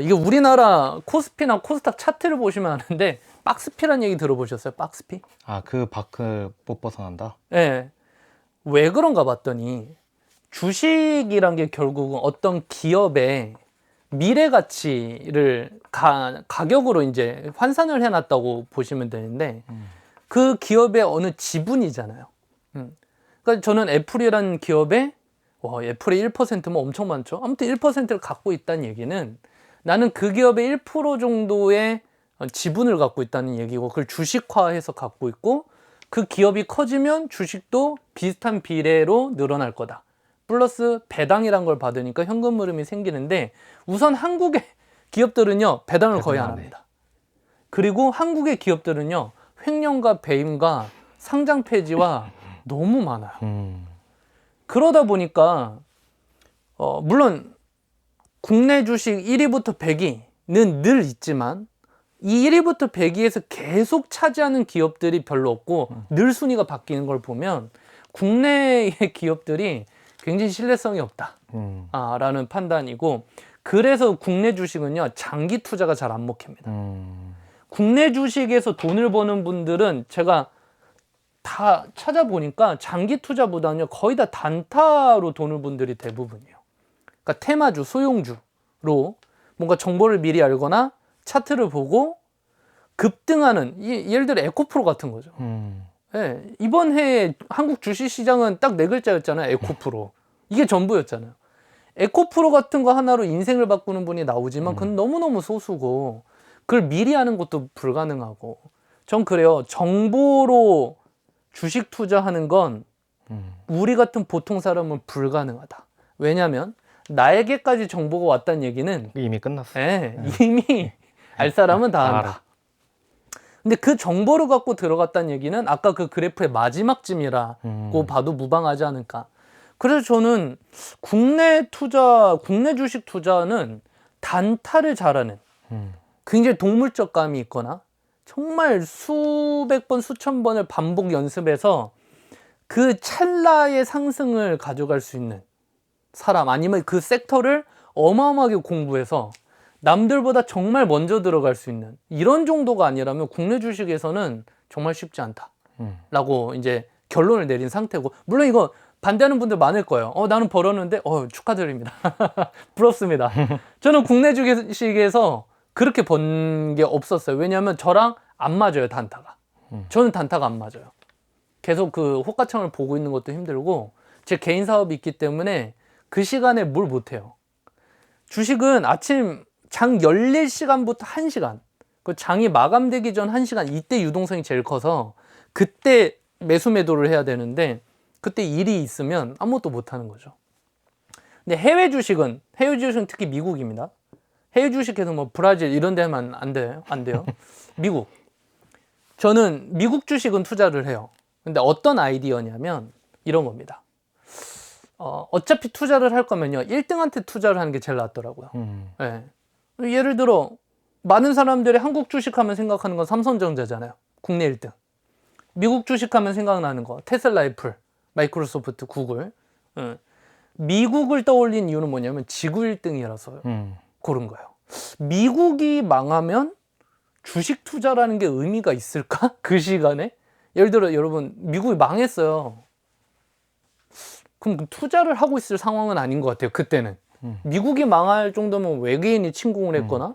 이게 우리나라 코스피나 코스닥 차트를 보시면 아는데 박스피란 얘기 들어보셨어요? 박스피? 아, 그 밖을 못 벗어난다? 예. 왜 그런가 봤더니 주식이란 게 결국은 어떤 기업의 미래 가치를 가격으로 이제 환산을 해놨다고 보시면 되는데 그 기업의 어느 지분이잖아요. 그러니까 저는 애플이라는 기업에 애플이 1%면 엄청 많죠. 아무튼 1%를 갖고 있다는 얘기는 나는 그 기업의 1% 정도의 지분을 갖고 있다는 얘기고 그걸 주식화해서 갖고 있고 그 기업이 커지면 주식도 비슷한 비례로 늘어날 거다. 플러스 배당이란 걸 받으니까 현금 흐름이 생기는데 우선 한국의 기업들은요 배당을 거의 안 합니다. 그리고 한국의 기업들은요 횡령과 배임과 상장 폐지와 너무 많아요. 그러다 보니까 물론 국내 주식 1위부터 100위는 늘 있지만 이 1위부터 100위에서 계속 차지하는 기업들이 별로 없고 늘 순위가 바뀌는 걸 보면 국내의 기업들이 굉장히 신뢰성이 없다 라는 판단이고 그래서 국내 주식은요 장기 투자가 잘 안 먹힙니다. 국내 주식에서 돈을 버는 분들은 제가 다 찾아보니까 장기 투자보다는요 거의 다 단타로 돈을 번 분들이 대부분이에요. 그러니까 테마주, 소형주로 뭔가 정보를 미리 알거나 차트를 보고 급등하는 예를 들어 에코프로 같은 거죠. 네, 이번 해에 한국 주식시장은 딱 네 글자였잖아요. 에코프로. 이게 전부였잖아요. 에코프로 같은 거 하나로 인생을 바꾸는 분이 나오지만 그건 너무너무 소수고 그걸 미리 하는 것도 불가능하고 전 그래요. 정보로 주식 투자하는 건 우리 같은 보통 사람은 불가능하다. 왜냐하면 나에게까지 정보가 왔다는 얘기는 이미 끝났어. 이미 알 사람은 다 안다. 근데 그 정보를 갖고 들어갔다는 얘기는 아까 그 그래프의 마지막쯤이라고 봐도 무방하지 않을까. 그래서 저는 국내 주식 투자는 단타를 잘하는 굉장히 동물적 감이 있거나 정말 수백 번, 수천 번을 반복 연습해서 그 찰나의 상승을 가져갈 수 있는 사람 아니면 그 섹터를 어마어마하게 공부해서 남들보다 정말 먼저 들어갈 수 있는 이런 정도가 아니라면 국내 주식에서는 정말 쉽지 않다라고 이제 결론을 내린 상태고 물론 이거 반대하는 분들 많을 거예요. 나는 벌었는데 축하드립니다. 부럽습니다. 저는 국내 주식에서 그렇게 번 게 없었어요. 왜냐하면 저랑 안 맞아요, 단타가. 저는 단타가 안 맞아요. 계속 그 호가창을 보고 있는 것도 힘들고 제 개인 사업이 있기 때문에 그 시간에 뭘 못해요. 주식은 아침 장 열릴 시간부터 1시간 그 장이 마감되기 전 1시간 이때 유동성이 제일 커서 그때 매수 매도를 해야 되는데 그때 일이 있으면 아무것도 못하는 거죠. 근데 해외 주식은 특히 미국입니다. 해외 주식에서 뭐 브라질 이런 데 하면 안 돼요. 미국. 저는 미국 주식은 투자를 해요. 근데 어떤 아이디어냐면 이런 겁니다. 어차피 투자를 할 거면요 1등한테 투자를 하는 게 제일 낫더라고요. 네. 예를 들어 많은 사람들이 한국 주식하면 생각하는 건 삼성전자잖아요. 국내 1등. 미국 주식하면 생각나는 거 테슬라, 애플, 마이크로소프트, 구글. 미국을 떠올린 이유는 뭐냐면 지구 1등이라서 고른 거예요. 미국이 망하면 주식 투자라는 게 의미가 있을까? 그 시간에? 예를 들어 여러분 미국이 망했어요. 그럼 투자를 하고 있을 상황은 아닌 것 같아요. 그때는. 미국이 망할 정도면 외계인이 침공을 했거나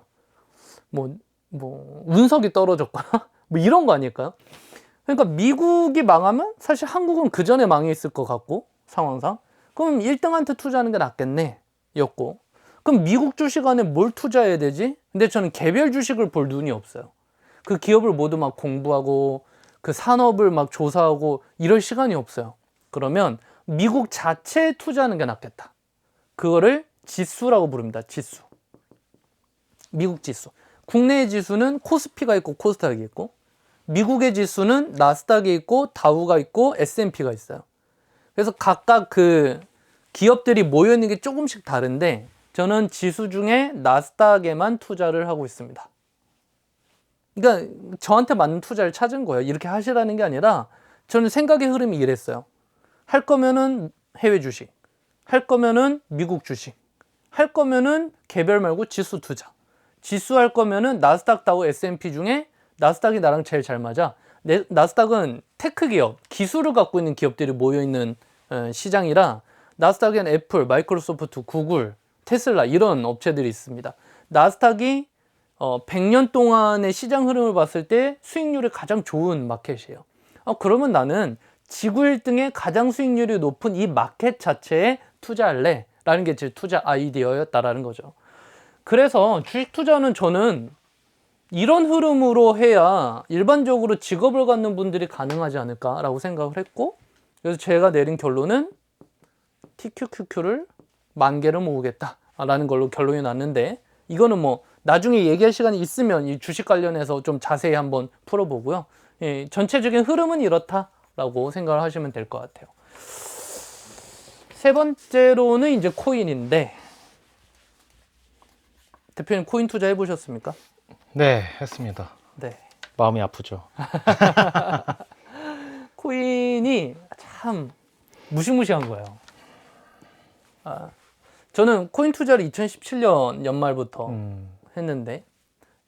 뭐 운석이 떨어졌거나 뭐 이런 거 아닐까요? 그러니까 미국이 망하면 사실 한국은 그 전에 망해 있을 것 같고 상황상 그럼 1등한테 투자하는 게 낫겠네 였고 그럼 미국 주식 안에 뭘 투자해야 되지? 근데 저는 개별 주식을 볼 눈이 없어요. 그 기업을 모두 막 공부하고 그 산업을 막 조사하고 이럴 시간이 없어요. 그러면 미국 자체에 투자하는 게 낫겠다. 그거를 지수라고 부릅니다. 지수. 미국 지수. 국내의 지수는 코스피가 있고 코스닥이 있고 미국의 지수는 나스닥이 있고 다우가 있고 S&P가 있어요. 그래서 각각 그 기업들이 모여 있는 게 조금씩 다른데 저는 지수 중에 나스닥에만 투자를 하고 있습니다. 그러니까 저한테 맞는 투자를 찾은 거예요. 이렇게 하시라는 게 아니라 저는 생각의 흐름이 이랬어요. 할 거면은 해외 주식, 할 거면은 미국 주식, 할 거면은 개별 말고 지수 투자. 지수 할 거면은 나스닥 다우 S&P 중에 나스닥이 나랑 제일 잘 맞아. 나스닥은 테크 기업, 기술을 갖고 있는 기업들이 모여 있는 시장이라 나스닥엔 애플, 마이크로소프트, 구글, 테슬라 이런 업체들이 있습니다. 나스닥이 100년 동안의 시장 흐름을 봤을 때 수익률이 가장 좋은 마켓이에요. 그러면 나는 지구 1등의 가장 수익률이 높은 이 마켓 자체에 투자할래 라는 게 제 투자 아이디어였다라는 거죠. 그래서 주식 투자는 저는 이런 흐름으로 해야 일반적으로 직업을 갖는 분들이 가능하지 않을까라고 생각을 했고, 그래서 제가 내린 결론은 TQQQ를 10,000개를 모으겠다라는 걸로 결론이 났는데, 이거는 뭐 나중에 얘기할 시간이 있으면 이 주식 관련해서 좀 자세히 한번 풀어보고요. 예, 전체적인 흐름은 이렇다라고 생각을 하시면 될 것 같아요. 세 번째로는 이제 코인인데, 대표님 코인 투자 해보셨습니까? 네, 했습니다. 네. 마음이 아프죠. 코인이 참 무시무시한 거예요. 저는 코인 투자를 2017년 연말부터 했는데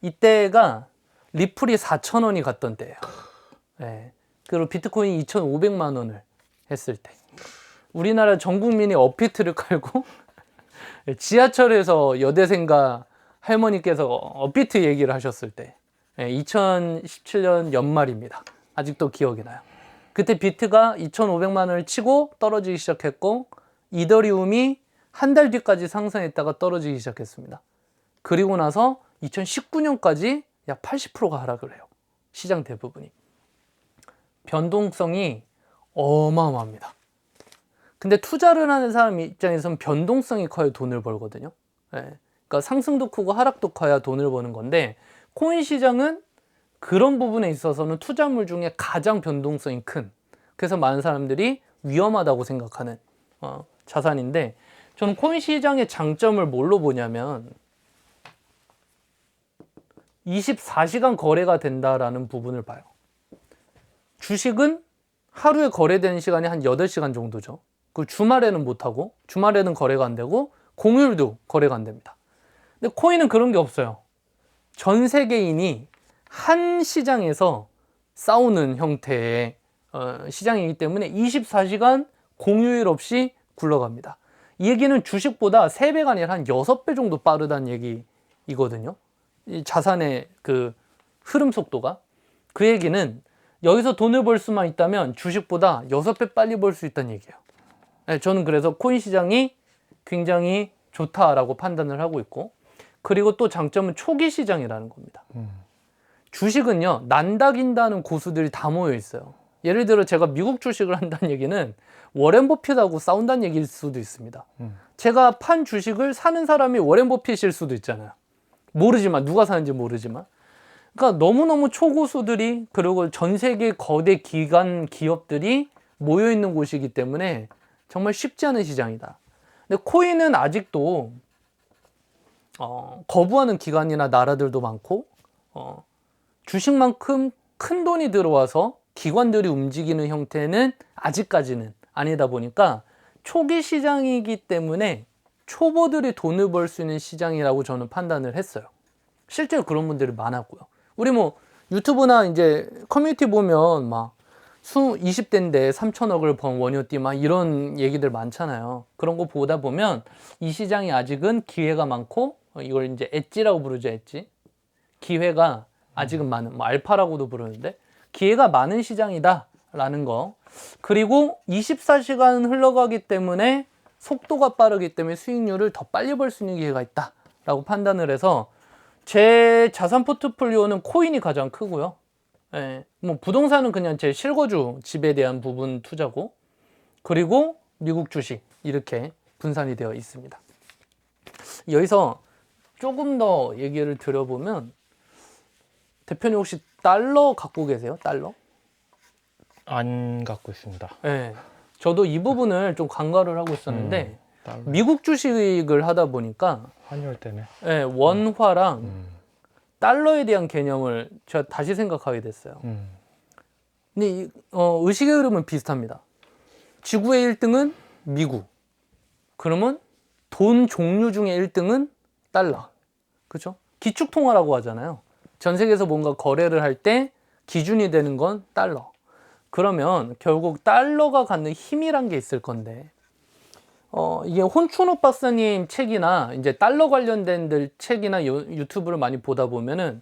이때가 리플이 4,000원이 갔던 때예요. 네. 그리고 비트코인이 2,500만 원을 했을 때, 우리나라 전 국민이 업비트를 깔고 지하철에서 여대생과 할머니께서 업비트 얘기를 하셨을 때, 2017년 연말입니다. 아직도 기억이 나요. 그때 비트가 2,500만 원을 치고 떨어지기 시작했고, 이더리움이 한 달 뒤까지 상승했다가 떨어지기 시작했습니다. 그리고 나서 2019년까지 약 80%가 하락을 해요. 시장 대부분이. 변동성이 어마어마합니다. 근데 투자를 하는 사람 입장에서는 변동성이 커야 돈을 벌거든요. 그러니까 상승도 크고 하락도 커야 돈을 버는 건데, 코인 시장은 그런 부분에 있어서는 투자물 중에 가장 변동성이 큰, 그래서 많은 사람들이 위험하다고 생각하는 자산인데, 저는 코인 시장의 장점을 뭘로 보냐면 24시간 거래가 된다라는 부분을 봐요. 주식은 하루에 거래되는 시간이 한 8시간 정도죠. 그 주말에는 못하고, 주말에는 거래가 안 되고, 공휴일도 거래가 안 됩니다. 근데 코인은 그런 게 없어요. 전 세계인이 한 시장에서 싸우는 형태의 시장이기 때문에 24시간 공휴일 없이 굴러갑니다. 이 얘기는 주식보다 3배가 아니라 한 6배 정도 빠르다는 얘기이거든요. 이 자산의 그 흐름 속도가. 그 얘기는 여기서 돈을 벌 수만 있다면 주식보다 6배 빨리 벌 수 있다는 얘기예요. 저는 그래서 코인 시장이 굉장히 좋다라고 판단을 하고 있고, 그리고 또 장점은 초기 시장이라는 겁니다. 주식은요, 난다긴다는 고수들이 다 모여 있어요. 예를 들어 제가 미국 주식을 한다는 얘기는 워렌 버핏하고 싸운다는 얘기일 수도 있습니다. 제가 판 주식을 사는 사람이 워렌 버핏일 수도 있잖아요. 모르지만, 누가 사는지 모르지만. 그러니까 너무너무 초고수들이, 그리고 전 세계 거대 기관 기업들이 모여 있는 곳이기 때문에 정말 쉽지 않은 시장이다. 근데 코인은 아직도 거부하는 기관이나 나라들도 많고, 주식만큼 큰 돈이 들어와서 기관들이 움직이는 형태는 아직까지는 아니다 보니까 초기 시장이기 때문에 초보들이 돈을 벌 수 있는 시장이라고 저는 판단을 했어요. 실제로 그런 분들이 많았고요. 우리 뭐 유튜브나 이제 커뮤니티 보면 막 20대인데 3천억을 번 원효띠 막 이런 얘기들 많잖아요. 그런 거 보다 보면 이 시장이 아직은 기회가 많고, 이걸 이제 엣지라고 부르죠, 엣지. 기회가 아직은 많은, 뭐 알파라고도 부르는데, 기회가 많은 시장이다라는 거. 그리고 24시간 흘러가기 때문에 속도가 빠르기 때문에 수익률을 더 빨리 벌 수 있는 기회가 있다라고 판단을 해서 제 자산 포트폴리오는 코인이 가장 크고요. 뭐 부동산은 그냥 제 실거주 집에 대한 부분 투자고, 그리고 미국 주식 이렇게 분산이 되어 있습니다. 여기서 조금 더 얘기를 드려보면, 대표님 혹시 달러 갖고 계세요? 달러? 안 갖고 있습니다. 네. 저도 이 부분을 좀 간과를 하고 있었는데, 달러. 미국 주식을 하다 보니까 환율 때문에. 예, 원화랑 음. 달러에 대한 개념을 제가 다시 생각하게 됐어요. 근데 의식의 흐름은 비슷합니다. 지구의 1등은 미국. 그러면 돈 종류 중에 1등은 달러. 그렇죠? 기축통화라고 하잖아요. 전 세계에서 뭔가 거래를 할 때 기준이 되는 건 달러. 그러면 결국 달러가 갖는 힘이란 게 있을 건데, 이게 혼춘옥 박사님 책이나 이제 달러 관련된 책이나 유튜브를 많이 보다 보면은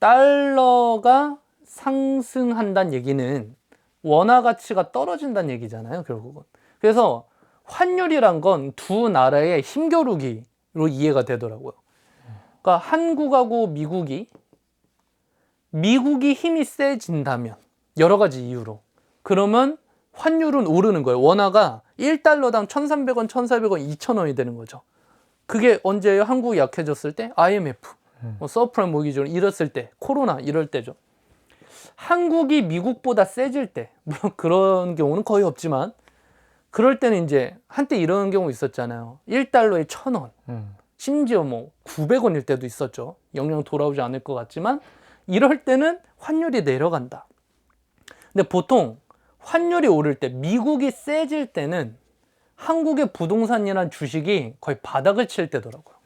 달러가 상승한다는 얘기는 원화 가치가 떨어진다는 얘기잖아요, 결국은. 그래서 환율이란 건 두 나라의 힘겨루기로 이해가 되더라고요. 그러니까 한국하고 미국이 힘이 세진다면 여러 가지 이유로 그러면 환율은 오르는 거예요. 원화가 1달러당 1,300원, 1,400원, 2,000원이 되는 거죠. 그게 언제예요? 한국이 약해졌을 때? IMF, 서프라임 모기지 이랬을 때, 코로나 이럴 때죠. 한국이 미국보다 세질 때, 물론 그런 경우는 거의 없지만 그럴 때는 이제 한때 이런 경우 있었잖아요. 1달러에 1,000원, 심지어 뭐 900원일 때도 있었죠. 영영 돌아오지 않을 것 같지만 이럴 때는 환율이 내려간다. 근데 보통 환율이 오를 때, 미국이 세질 때는 한국의 부동산이란 주식이 거의 바닥을 칠 때더라고요.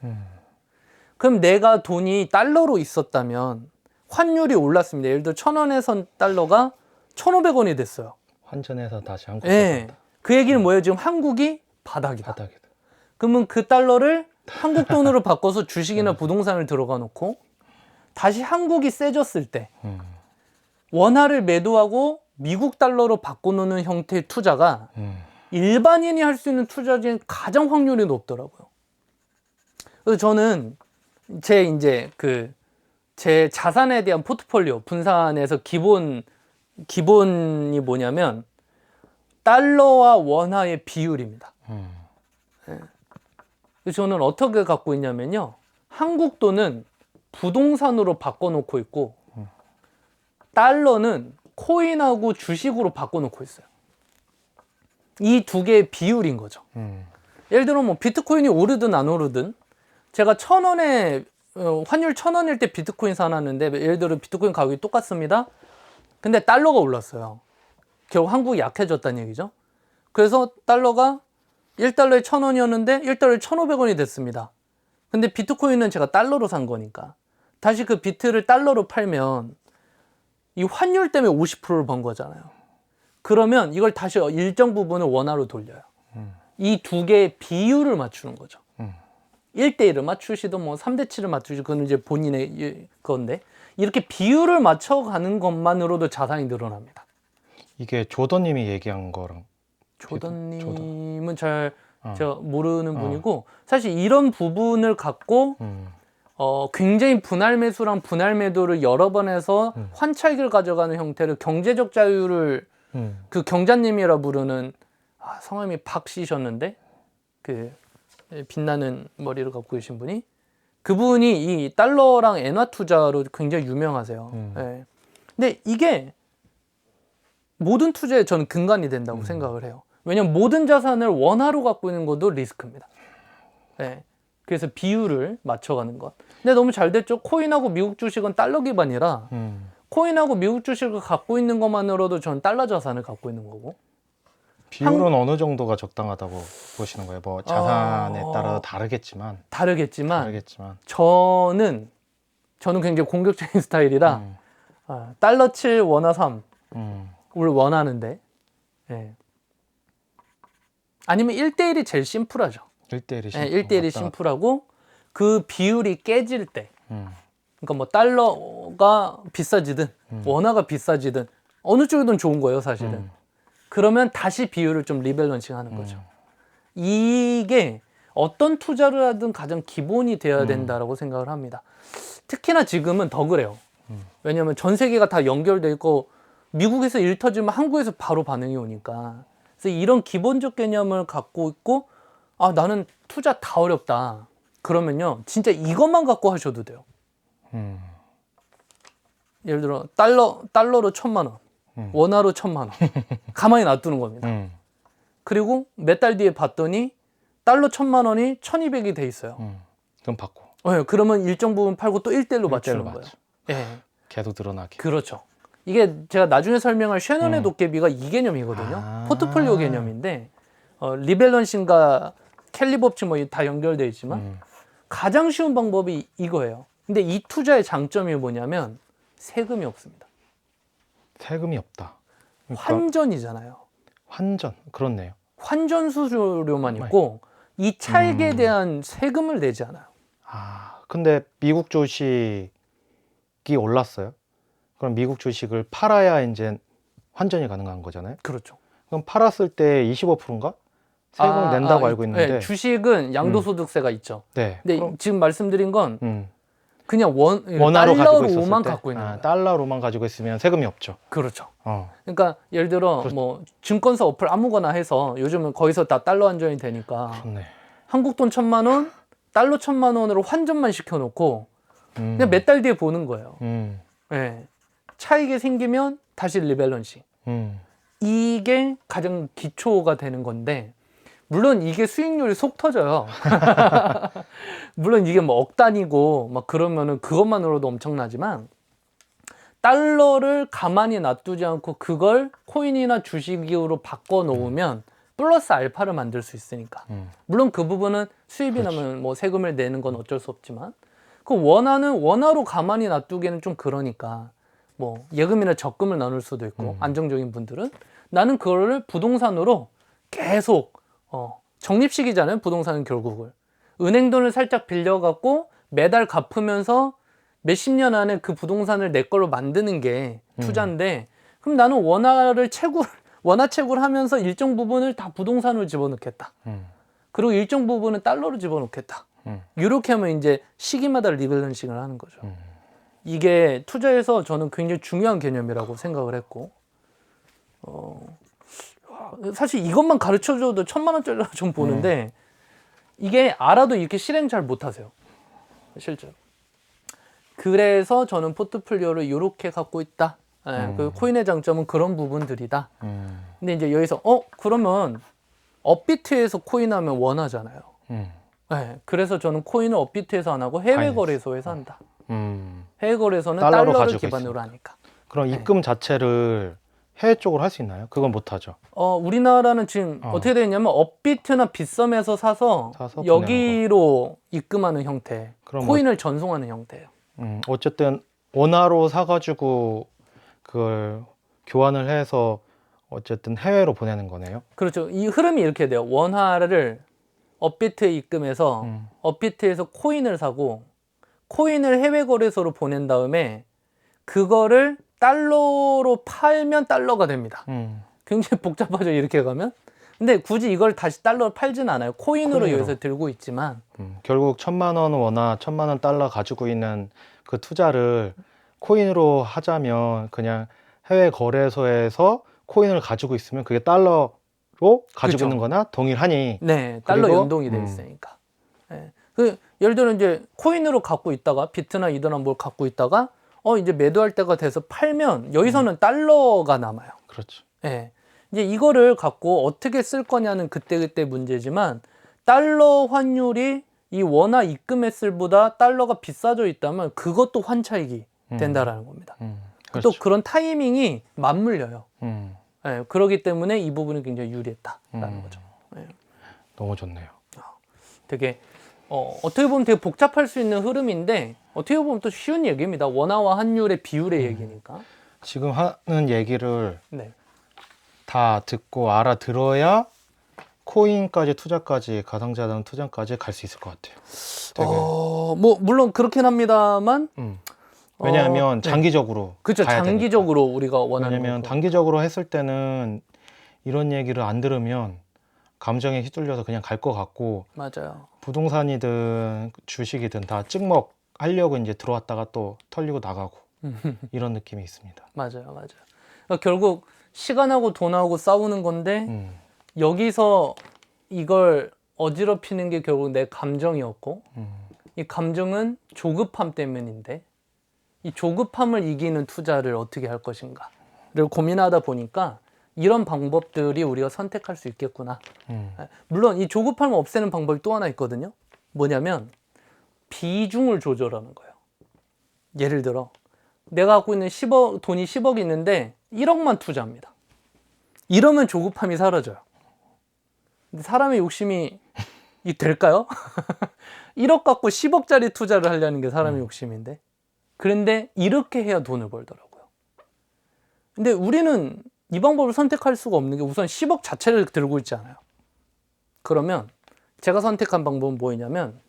그럼 내가 돈이 달러로 있었다면 환율이 올랐습니다. 예를 들어 1,000원에선 달러가 1,500원이 됐어요. 환전해서 다시 한국 네. 그 얘기는 뭐예요? 지금 한국이 바닥이다. 바닥이다. 그러면 그 달러를 한국 돈으로 바꿔서 주식이나 부동산을 들어가 놓고 다시 한국이 세졌을 때 원화를 매도하고 미국 달러로 바꿔놓는 형태의 투자가 일반인이 할 수 있는 투자 중에 가장 확률이 높더라고요. 그래서 저는 제 자산에 대한 포트폴리오 분산에서 기본이 뭐냐면 달러와 원화의 비율입니다. 그래서 저는 어떻게 갖고 있냐면요. 한국 돈은 부동산으로 바꿔놓고 있고 달러는 코인하고 주식으로 바꿔놓고 있어요. 이 두 개의 비율인 거죠. 예를 들어 뭐 비트코인이 오르든 안 오르든 제가 1,000원에 환율 1,000원일 때 비트코인 사놨는데 예를 들어 비트코인 가격이 똑같습니다. 근데 달러가 올랐어요. 결국 한국이 약해졌다는 얘기죠. 그래서 달러가 1달러에 1,000원이었는데 1달러에 1,500원이 됐습니다. 근데 비트코인은 제가 달러로 산 거니까 다시 그 비트를 달러로 팔면 이 환율 때문에 50%를 번 거잖아요. 그러면 이걸 다시 일정 부분을 원화로 돌려요. 이 두 개의 비율을 맞추는 거죠. 1대1을 맞추시든 뭐 3대7을 맞추시든 그건 이제 본인의 건데 이렇게 비율을 맞춰가는 것만으로도 자산이 늘어납니다. 이게 조던님이 얘기한 거랑 조던님은 잘 제가 모르는 분이고 사실 이런 부분을 갖고 굉장히 분할 매수랑 분할 매도를 여러 번 해서 환차익을 가져가는 형태를 경제적 자유를 그 경자님이라 부르는 성함이 박씨셨는데 그 빛나는 머리를 갖고 계신 분이 그분이 이 달러랑 엔화 투자로 굉장히 유명하세요. 네. 근데 이게 모든 투자에 저는 근간이 된다고 생각을 해요. 왜냐면 모든 자산을 원화로 갖고 있는 것도 리스크입니다. 네. 그래서 비율을 맞춰가는 것. 근데 너무 잘 됐죠. 코인하고 미국 주식은 달러 기반이라 코인하고 미국 주식을 갖고 있는 것만으로도 저는 달러 자산을 갖고 있는 거고. 비율은 어느 정도가 적당하다고 보시는 거예요? 뭐 자산에 따라 다르겠지만 저는 굉장히 공격적인 스타일이라 달러 7 원화 3 을 원하는데 아니면 1대1이 제일 심플하죠. 1대1이 심플하고 그 비율이 깨질 때 그러니까 뭐 달러가 비싸지든 원화가 비싸지든 어느 쪽이든 좋은 거예요, 사실은. 그러면 다시 비율을 좀 리밸런싱 하는 거죠. 이게 어떤 투자를 하든 가장 기본이 돼야 된다라고 생각을 합니다. 특히나 지금은 더 그래요. 왜냐하면 전 세계가 다 연결돼 있고 미국에서 일 터지면 한국에서 바로 반응이 오니까. 그래서 이런 기본적 개념을 갖고 있고 나는 투자 다 어렵다. 그러면요. 진짜 이것만 갖고 하셔도 돼요. 예를 들어 달러로 1,000만 원. 원화로 1,000만 원. 가만히 놔두는 겁니다. 그리고 몇 달 뒤에 봤더니 달러 1,000만 원이 1,200이 돼 있어요. 그럼 받고. 그러면 일정 부분 팔고 또 1대1로 맞추는 거예요. 맞죠. 예. 계속 늘어나게. 그렇죠. 이게 제가 나중에 설명할 쉐넌의 도깨비가 이 개념이거든요. 아. 포트폴리오 개념인데 리밸런싱과 켈리 법칙 뭐 다 연결되어 있지만 가장 쉬운 방법이 이거예요. 근데 이 투자의 장점이 뭐냐면 세금이 없습니다. 세금이 없다. 그러니까 환전이잖아요. 환전. 그렇네요. 환전 수수료만 있고 이 차익에 대한 세금을 내지 않아요. 아, 근데 미국 주식이 올랐어요. 그럼 미국 주식을 팔아야 이제 환전이 가능한 거잖아요. 그렇죠. 그럼 팔았을 때 25%인가? 세금 낸다고 알고 있는데. 네, 주식은 양도소득세가 있죠. 네. 근데 그럼, 지금 말씀드린 건 그냥 원화로 가지고 있었을 달러로만 때? 갖고 있는 거예요. 달러로만 가지고 있으면 세금이 없죠. 그렇죠. 어. 그러니까 예를 들어 뭐 증권사 어플 아무거나 해서 요즘은 거기서 다 달러 환전이 되니까 좋네. 한국 돈 1,000만 원, 달러 1,000만 원으로 환전만 시켜놓고 그냥 몇 달 뒤에 보는 거예요. 네. 차익이 생기면 다시 리밸런싱. 이게 가장 기초가 되는 건데 물론 이게 수익률이 속 터져요. 물론 이게 뭐 억 단위고 막 그러면은 그것만으로도 엄청나지만 달러를 가만히 놔두지 않고 그걸 코인이나 주식으로 바꿔 놓으면 플러스 알파를 만들 수 있으니까. 물론 그 부분은 수입이 나면 뭐 세금을 내는 건 어쩔 수 없지만 그 원화는 원화로 가만히 놔두기에는 좀 그러니까 뭐 예금이나 적금을 나눌 수도 있고 안정적인 분들은 나는 그거를 부동산으로 계속 적립식이잖아요. 부동산은 결국은 은행 돈을 살짝 빌려갖고 매달 갚으면서 몇십 년 안에 그 부동산을 내 걸로 만드는 게 투자인데 그럼 나는 원화 채굴 하면서 일정 부분을 다 부동산으로 집어넣겠다. 그리고 일정 부분은 달러로 집어넣겠다. 이렇게 하면 이제 시기마다 리밸런싱을 하는 거죠. 이게 투자에서 저는 굉장히 중요한 개념이라고 생각을 했고 사실 이것만 가르쳐줘도 1,000만 원짜리로 좀 보는데 이게 알아도 이렇게 실행 잘 못하세요. 실제로. 그래서 저는 포트폴리오를 이렇게 갖고 있다. 그 코인의 장점은 그런 부분들이다. 근데 이제 여기서 그러면 업비트에서 코인하면 원하잖아요. 네, 그래서 저는 코인을 업비트에서 안 하고 해외 거래소에서 한다. 해외 거래소는 달러를 기반으로 하니까. 그럼 입금 자체를 해외 쪽으로 할 수 있나요? 그건 못 하죠. 우리나라는 지금 어떻게 되어 있냐면 업비트나 빗썸에서 사서 여기로 입금하는 형태, 코인을 전송하는 형태예요. 어쨌든 원화로 사가지고 그걸 교환을 해서 어쨌든 해외로 보내는 거네요. 그렇죠. 이 흐름이 이렇게 돼요. 원화를 업비트에 입금해서 업비트에서 코인을 사고 코인을 해외 거래소로 보낸 다음에 그거를 달러로 팔면 달러가 됩니다. 굉장히 복잡하죠, 이렇게 가면. 근데 굳이 이걸 다시 달러로 팔진 않아요. 코인으로 여기서 들고 있지만 결국 1,000만 원 원화, 1,000만 원 달러 가지고 있는 그 투자를 코인으로 하자면 그냥 해외 거래소에서 코인을 가지고 있으면 그게 달러로 가지고 그쵸. 있는 거나 동일하니. 네, 달러 그리고, 연동이 돼 있으니까. 네. 예를 들어 이제 코인으로 갖고 있다가 비트나 이더나 뭘 갖고 있다가 이제 매도할 때가 돼서 팔면 여기서는 달러가 남아요. 그렇죠. 네. 이제 이거를 갖고 어떻게 쓸 거냐는 그때그때 문제지만 달러 환율이 이 원화 입금했을 보다 달러가 비싸져 있다면 그것도 환차익이 된다라는 겁니다. 그렇죠. 또 그런 타이밍이 맞물려요. 네, 그렇기 때문에 이 부분이 굉장히 유리했다라는 거죠. 네. 너무 좋네요. 되게 어떻게 보면 되게 복잡할 수 있는 흐름인데 어떻게 보면 또 쉬운 얘기입니다. 원화와 환율의 비율의 얘기니까. 지금 하는 얘기를 네. 다 듣고 알아들어야 코인까지 투자까지 가상자산 투자까지 갈 수 있을 것 같아요. 되게. 뭐 물론 그렇긴 합니다만 왜냐하면 네. 장기적으로 그렇죠. 가야 장기적으로 되니까. 우리가 원하는 왜냐면 거고. 단기적으로 했을 때는 이런 얘기를 안 들으면 감정에 휘둘려서 그냥 갈 것 같고 맞아요. 부동산이든 주식이든 다 찍먹 하려고 이제 들어왔다가 또 털리고 나가고 이런 느낌이 있습니다. 맞아요. 그러니까 결국 시간하고 돈하고 싸우는 건데 여기서 이걸 어지럽히는 게 결국 내 감정이었고 이 감정은 조급함 때문인데 이 조급함을 이기는 투자를 어떻게 할 것인가를 고민하다 보니까 이런 방법들이 우리가 선택할 수 있겠구나. 물론 이 조급함을 없애는 방법이 또 하나 있거든요. 뭐냐면 비중을 조절하는 거예요. 예를 들어 내가 갖고 있는 10억, 돈이 10억이 있는데 1억만 투자합니다. 이러면 조급함이 사라져요. 근데 사람의 욕심이 될까요? 1억 갖고 10억짜리 투자를 하려는 게 사람의 욕심인데. 그런데 이렇게 해야 돈을 벌더라고요. 근데 우리는 이 방법을 선택할 수가 없는 게 우선 10억 자체를 들고 있지 않아요. 그러면 제가 선택한 방법은 뭐냐면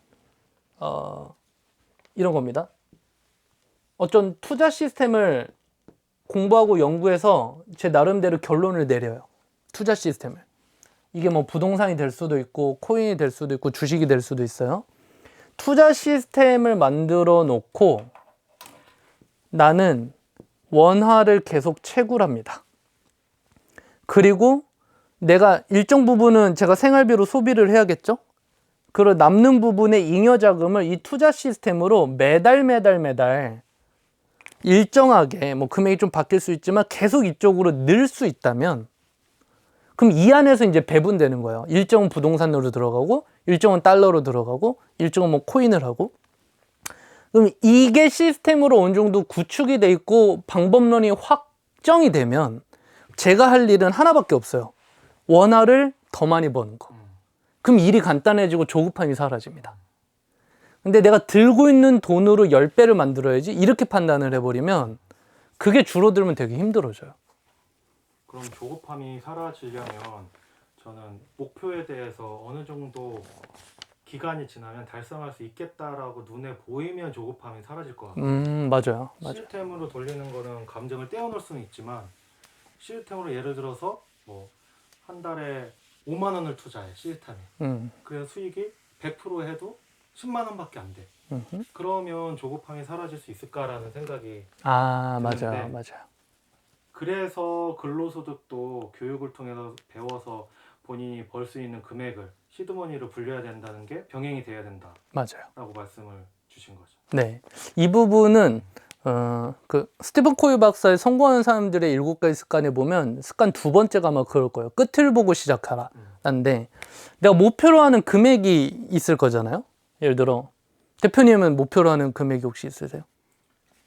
이런 겁니다. 어떤 투자 시스템을 공부하고 연구해서 제 나름대로 결론을 내려요. 투자 시스템을. 이게 뭐 부동산이 될 수도 있고 코인이 될 수도 있고 주식이 될 수도 있어요. 투자 시스템을 만들어 놓고 나는 원화를 계속 채굴합니다. 그리고 내가 일정 부분은 제가 생활비로 소비를 해야겠죠? 그리고 남는 부분의 잉여 자금을 이 투자 시스템으로 매달 일정하게 뭐 금액이 좀 바뀔 수 있지만 계속 이쪽으로 늘 수 있다면 그럼 이 안에서 이제 배분되는 거예요. 일정은 부동산으로 들어가고 일정은 달러로 들어가고 일정은 뭐 코인을 하고 그럼 이게 시스템으로 어느 정도 구축이 돼 있고 방법론이 확정이 되면 제가 할 일은 하나밖에 없어요. 원화를 더 많이 버는 거. 그럼 일이 간단해지고 조급함이 사라집니다. 근데 내가 들고 있는 돈으로 10배를 만들어야지 이렇게 판단을 해버리면 그게 줄어들면 되게 힘들어져요. 그럼 조급함이 사라지려면 저는 목표에 대해서 어느 정도 기간이 지나면 달성할 수 있겠다라고 눈에 보이면 조급함이 사라질 것 같아요. 맞아요. 시스템으로 돌리는 거는 감정을 떼어놓을 수는 있지만 시스템으로 예를 들어서 뭐 한 달에 5만 원을 투자해 시스템에. 그래서 수익이 100% 해도 10만 원밖에 안 돼. 그러면 조급함이 사라질 수 있을까라는 생각이 드는데 맞아요. 그래서 근로소득도 교육을 통해서 배워서 본인이 벌 수 있는 금액을 시드머니로 불려야 된다는 게 병행이 돼야 된다. 맞아요. 라고 말씀을 주신 거죠. 네. 이 부분은 그 스티븐 코이 박사의 성공하는 사람들의 7가지 습관에 보면 습관 2번째가 아마 그럴 거예요. 끝을 보고 시작하라. 라는데 내가 목표로 하는 금액이 있을 거잖아요. 예를 들어 대표님은 목표로 하는 금액이 혹시 있으세요?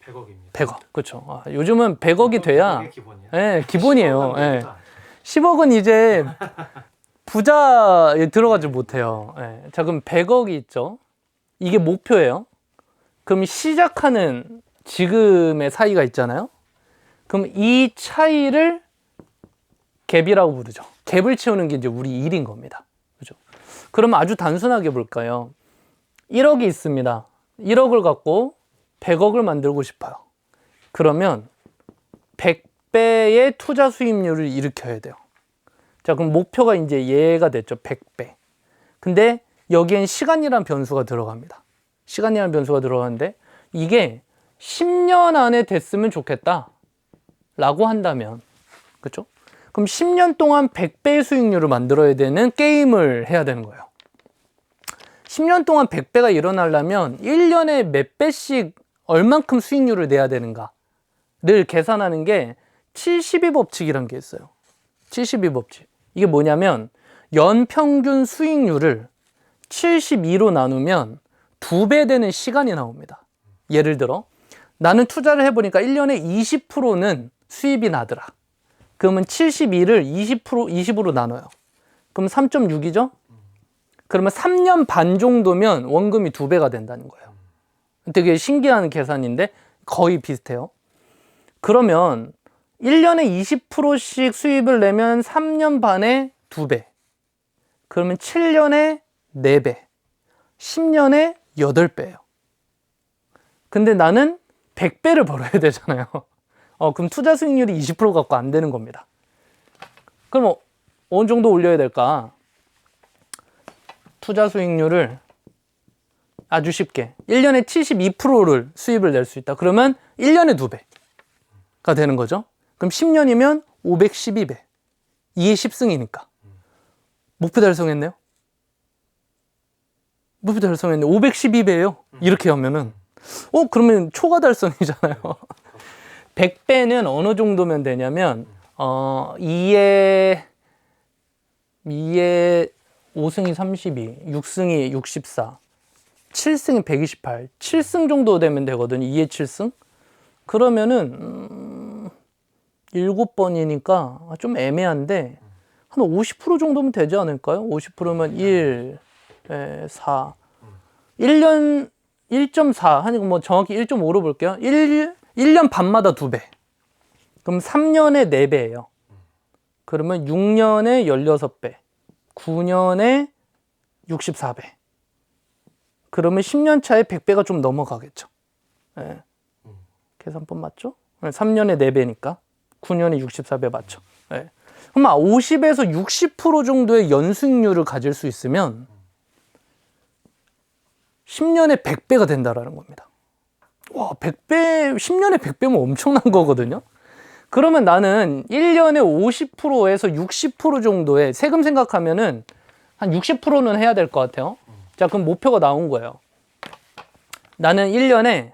100억입니다. 100억. 그렇죠. 요즘은 100억이 돼야 기본이야. 네, 기본이에요. 10억은 이제 부자에 들어가지 못해요. 자, 그럼 100억이 있죠. 이게 목표예요. 그럼 시작하는 지금의 사이가 있잖아요. 그럼 이 차이를 갭이라고 부르죠. 갭을 채우는 게 이제 우리 일인 겁니다. 그죠? 그러면 아주 단순하게 볼까요? 1억이 있습니다. 1억을 갖고 100억을 만들고 싶어요. 그러면 100배의 투자 수익률을 일으켜야 돼요. 자, 그럼 목표가 이제 얘가 됐죠. 100배. 근데 여기엔 시간이라는 변수가 들어갑니다. 시간이라는 변수가 들어가는데 이게 10년 안에 됐으면 좋겠다 라고 한다면 그렇죠? 그럼 10년 동안 100배의 수익률을 만들어야 되는 게임을 해야 되는 거예요. 10년 동안 100배가 일어나려면 1년에 몇 배씩 얼만큼 수익률을 내야 되는가를 계산하는 게 72법칙이라는 게 있어요. 72법칙. 이게 뭐냐면 연평균 수익률을 72로 나누면 2배 되는 시간이 나옵니다. 예를 들어 나는 투자를 해보니까 1년에 20%는 수입이 나더라. 그러면 72를 20으로 나눠요. 그럼 3.6이죠? 그러면 3년 반 정도면 원금이 2배가 된다는 거예요. 되게 신기한 계산인데 거의 비슷해요. 그러면 1년에 20%씩 수입을 내면 3년 반에 2배. 그러면 7년에 4배. 10년에 8배예요. 근데 나는 100배를 벌어야 되잖아요. 그럼 투자 수익률이 20% 갖고 안 되는 겁니다. 그럼 어느 정도 올려야 될까? 투자 수익률을 아주 쉽게 1년에 72%를 수입을 낼 수 있다. 그러면 1년에 2배가 되는 거죠. 그럼 10년이면 512배. 2의 10승이니까. 목표 달성했네요? 목표 달성했네. 512배예요. 이렇게 하면은 그러면 초과 달성이잖아요. 100배는 어느 정도면 되냐면 2에 5승이 32, 6승이 64, 7승이 128, 7승 정도 되면 되거든요. 2에 7승? 그러면은 7번이니까 좀 애매한데 한 50% 정도면 되지 않을까요? 50%면 1, 4, 1년 1.4, 하니까 뭐 정확히 1.5로 볼게요. 1년 반마다 2배. 그럼 3년에 4배예요. 그러면 6년에 16배, 9년에 64배. 그러면 10년 차에 100배가 좀 넘어가겠죠. 예. 계산법 맞죠? 3년에 4배니까 9년에 64배 맞죠. 예. 그럼 50에서 60% 정도의 연수익률을 가질 수 있으면 10년에 100배가 된다라는 겁니다. 와, 100배, 10년에 100배면 엄청난 거거든요. 그러면 나는 1년에 50%에서 60% 정도의 세금 생각하면은 한 60%는 해야 될 것 같아요. 자, 그럼 목표가 나온 거예요. 나는 1년에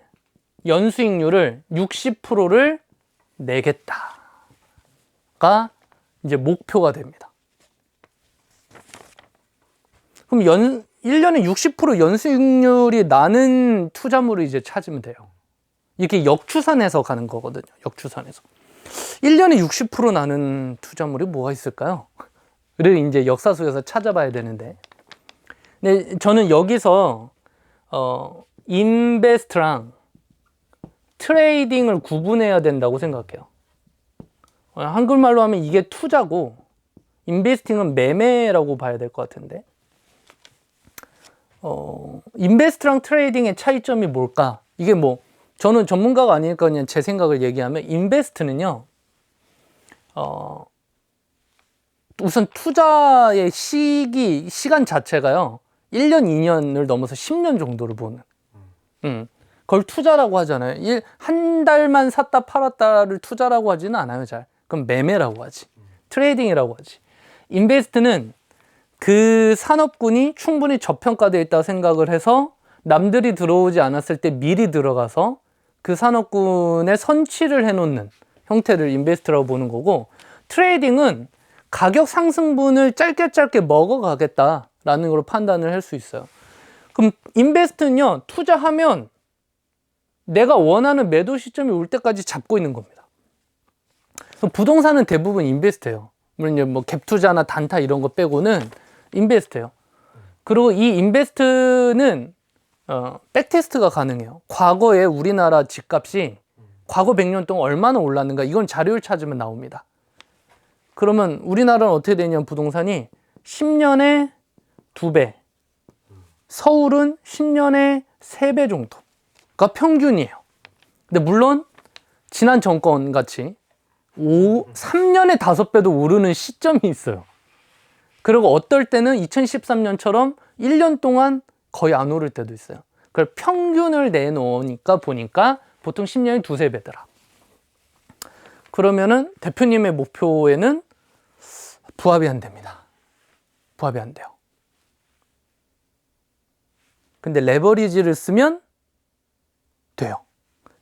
연수익률을 60%를 내겠다가 이제 목표가 됩니다. 그럼 1년에 60% 연수익률이 나는 투자물을 이제 찾으면 돼요. 이렇게 역추산해서 가는 거거든요. 역추산해서. 1년에 60% 나는 투자물이 뭐가 있을까요? 를 이제 역사 속에서 찾아봐야 되는데. 근데 저는 여기서 인베스트랑 트레이딩을 구분해야 된다고 생각해요. 한글말로 하면 이게 투자고 인베스팅은 매매라고 봐야 될 것 같은데. 인베스트랑 트레이딩의 차이점이 뭘까? 이게 뭐 저는 전문가가 아니니까 그냥 제 생각을 얘기하면 인베스트는요. 우선 투자의 시간 자체가요. 1년, 2년을 넘어서 10년 정도를 보는. 그걸 투자라고 하잖아요. 한 달만 샀다 팔았다를 투자라고 하지는 않아요, 잘. 그럼 매매라고 하지. 트레이딩이라고 하지. 인베스트는 그 산업군이 충분히 저평가되어 있다고 생각을 해서 남들이 들어오지 않았을 때 미리 들어가서 그 산업군에 선취를 해놓는 형태를 인베스트라고 보는 거고, 트레이딩은 가격 상승분을 짧게 먹어가겠다라는 걸로 판단을 할 수 있어요. 그럼 인베스트는요, 투자하면 내가 원하는 매도 시점이 올 때까지 잡고 있는 겁니다. 부동산은 대부분 인베스트예요. 물론 이제 뭐 갭 투자나 단타 이런 거 빼고는 인베스트예요. 그리고 이 인베스트는 백테스트가 가능해요. 과거에 우리나라 집값이 과거 100년 동안 얼마나 올랐는가, 이건 자료를 찾으면 나옵니다. 그러면 우리나라는 어떻게 되냐면 부동산이 10년에 2배, 서울은 10년에 3배 정도가 평균이에요. 근데 물론 지난 정권 같이 3년에 5배도 오르는 시점이 있어요. 그리고 어떨 때는 2013년처럼 1년 동안 거의 안 오를 때도 있어요. 그걸 평균을 내놓으니까 보니까 보통 10년에 2~3배더라. 그러면은 대표님의 목표에는 부합이 안 됩니다. 부합이 안 돼요. 근데 레버리지를 쓰면 돼요.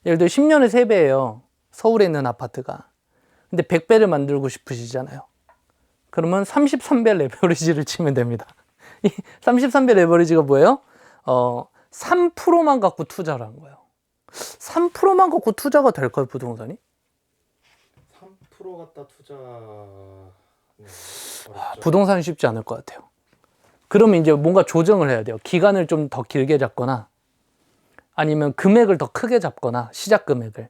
예를 들어 10년에 3배예요. 서울에 있는 아파트가. 근데 100배를 만들고 싶으시잖아요. 그러면 33배 레버리지를 치면 됩니다. 이 33배 레버리지가 뭐예요? 3%만 갖고 투자를 한 거예요. 3%만 갖고 투자가 될까요, 부동산이? 3% 갖다 투자. 부동산은 쉽지 않을 것 같아요. 그러면 이제 뭔가 조정을 해야 돼요. 기간을 좀 더 길게 잡거나 아니면 금액을 더 크게 잡거나 시작 금액을.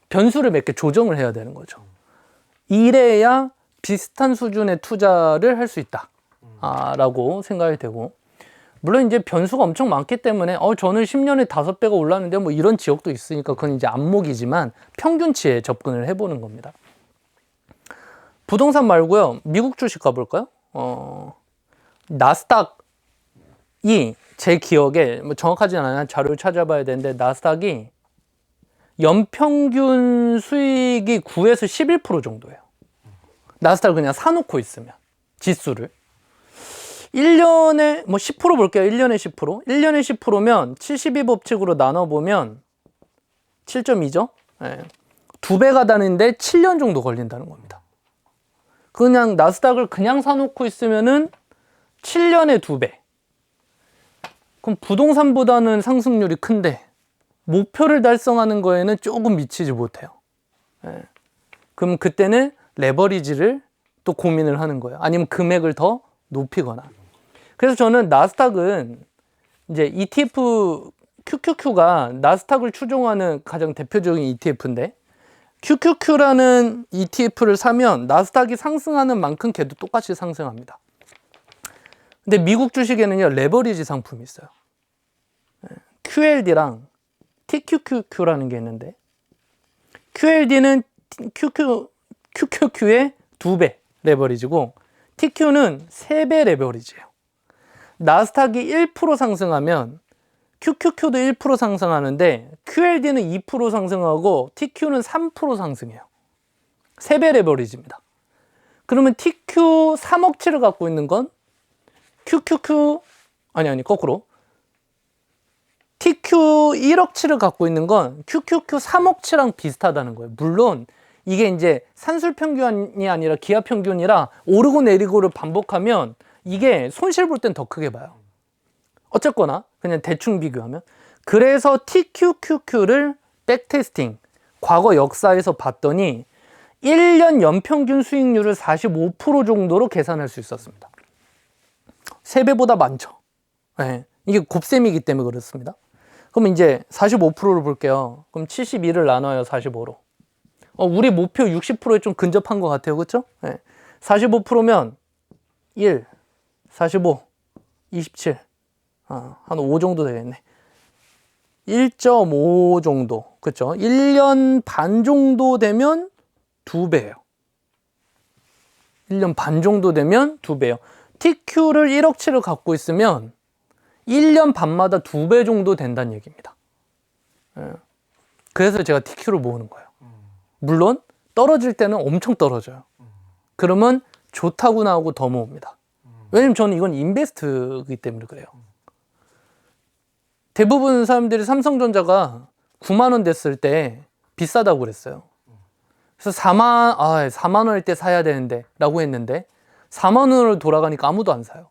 변수를 몇 개 조정을 해야 되는 거죠. 이래야 비슷한 수준의 투자를 할 수 있다. 라고 생각이 되고, 물론 이제 변수가 엄청 많기 때문에 저는 10년에 5배가 올랐는데 뭐 이런 지역도 있으니까 그건 이제 안목이지만 평균치에 접근을 해보는 겁니다. 부동산 말고요, 미국 주식 가볼까요? 나스닥이 제 기억에 뭐 정확하진 않아요. 자료를 찾아봐야 되는데 나스닥이 연평균 수익이 9에서 11% 정도예요. 나스닥을 그냥 사놓고 있으면 지수를 1년에 뭐 10% 볼게요. 1년에 10%. 1년에 10%면 72법칙으로 나눠보면 7.2죠. 네. 2배가 다는데 7년 정도 걸린다는 겁니다. 그냥 나스닥을 그냥 사놓고 있으면은 7년에 2배. 그럼 부동산보다는 상승률이 큰데 목표를 달성하는 거에는 조금 미치지 못해요. 예. 그럼 그때는 레버리지를 또 고민을 하는 거예요. 아니면 금액을 더 높이거나. 그래서 저는 나스닥은 이제 ETF QQQ가 나스닥을 추종하는 가장 대표적인 ETF인데 QQQ라는 ETF를 사면 나스닥이 상승하는 만큼 걔도 똑같이 상승합니다. 근데 미국 주식에는요 레버리지 상품이 있어요. QLD랑 TQQQ라는 게 있는데 QLD는 QQQ의 2배 레버리지고 TQ는 3배 레버리지예요. 나스닥이 1% 상승하면 QQQ도 1% 상승하는데 QLD는 2% 상승하고 TQ는 3% 상승해요. 3배 레버리지입니다. 그러면 TQ 3억치를 갖고 있는 건 QQQ 거꾸로 TQ 1억치를 갖고 있는 건 QQQ 3억치랑 비슷하다는 거예요. 물론 이게 이제 산술 평균이 아니라 기하 평균이라 오르고 내리고를 반복하면 이게 손실 볼 땐 더 크게 봐요. 어쨌거나 그냥 대충 비교하면 그래서 TQQQ를 백테스팅 과거 역사에서 봤더니 1년 연평균 수익률을 45% 정도로 계산할 수 있었습니다. 3배보다 많죠. 네, 이게 곱셈이기 때문에 그렇습니다. 그럼 이제 45%를 볼게요. 그럼 72를 나눠요 45로. 우리 목표 60%에 좀 근접한 것 같아요. 그렇죠? 네. 45%면 1, 45, 27 한 5 정도 되겠네. 1.5 정도. 그쵸? 1년 반 정도 되면 2배예요. 1년 반 정도 되면 2배예요. TQ를 1억치를 갖고 있으면 1년 반마다 2배 정도 된다는 얘기입니다. 그래서 제가 TQ를 모으는 거예요. 물론 떨어질 때는 엄청 떨어져요. 그러면 좋다고 나오고 더 모읍니다. 왜냐면 저는 이건 인베스트이기 때문에 그래요. 대부분 사람들이 삼성전자가 9만 원 됐을 때 비싸다고 그랬어요. 그래서 4만 원일 때 사야 되는데 라고 했는데 4만 원으로 돌아가니까 아무도 안 사요.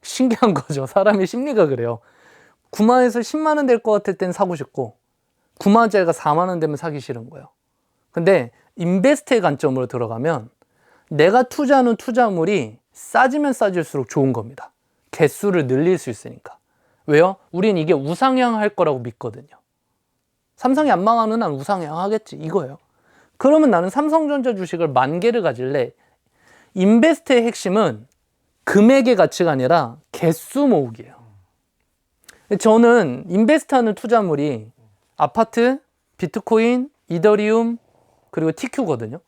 신기한 거죠. 사람의 심리가 그래요. 9만 원에서 10만 원 될 것 같을 땐 사고 싶고 9만 원짜리가 4만 원 되면 사기 싫은 거예요. 근데 인베스트의 관점으로 들어가면 내가 투자하는 투자물이 싸지면 싸질수록 좋은 겁니다. 개수를 늘릴 수 있으니까. 왜요? 우린 이게 우상향할 거라고 믿거든요. 삼성이 안 망하는 한 우상향하겠지 이거예요. 그러면 나는 삼성전자 주식을 10,000개를 가질래. 인베스트의 핵심은 금액의 가치가 아니라 개수 모으기예요. 저는 인베스트하는 투자물이 아파트, 비트코인, 이더리움 그리고 TQ거든요.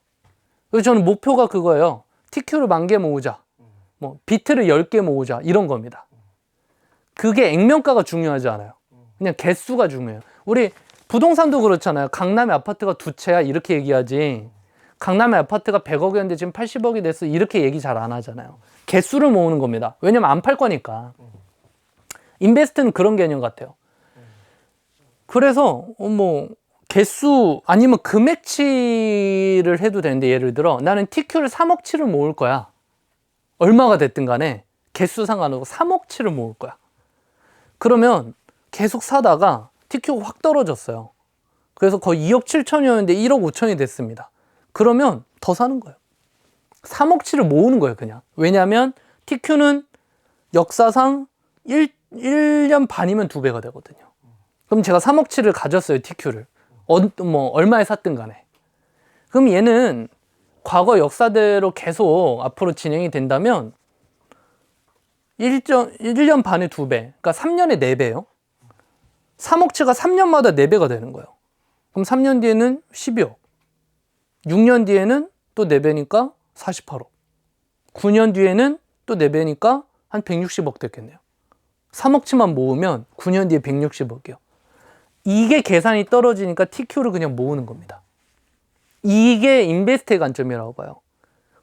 그래서 저는 목표가 그거예요. TQ를 10,000개 모으자. 비트를 10개 모으자. 이런 겁니다. 그게 액면가가 중요하지 않아요. 그냥 개수가 중요해요. 우리 부동산도 그렇잖아요. 강남의 아파트가 2채야 이렇게 얘기하지. 강남의 아파트가 100억이었는데 지금 80억이 됐어 이렇게 얘기 잘 안 하잖아요. 개수를 모으는 겁니다. 왜냐면 안 팔 거니까. 인베스트는 그런 개념 같아요. 그래서 개수 아니면 금액치를 해도 되는데 예를 들어 나는 TQ를 3억치를 모을 거야. 얼마가 됐든 간에 개수 상관없고 3억치를 모을 거야. 그러면 계속 사다가 TQ가 확 떨어졌어요. 그래서 거의 2억 7천이었는데 1억 5천이 됐습니다. 그러면 더 사는 거예요. 3억치를 모으는 거예요, 그냥. 왜냐하면 TQ는 역사상 1년 반이면 2배가 되거든요. 그럼 제가 3억치를 가졌어요, TQ를. 얼마에 샀든 간에. 그럼 얘는 과거 역사대로 계속 앞으로 진행이 된다면 1년 반에 2배, 그러니까 3년에 4배요. 3억치가 3년마다 4배가 되는 거예요. 그럼 3년 뒤에는 12억. 6년 뒤에는 또 4배니까 48억. 9년 뒤에는 또 4배니까 한 160억 됐겠네요. 3억치만 모으면 9년 뒤에 160억이요. 이게 계산이 떨어지니까 TQ를 그냥 모으는 겁니다. 이게 인베스트의 관점이라고 봐요.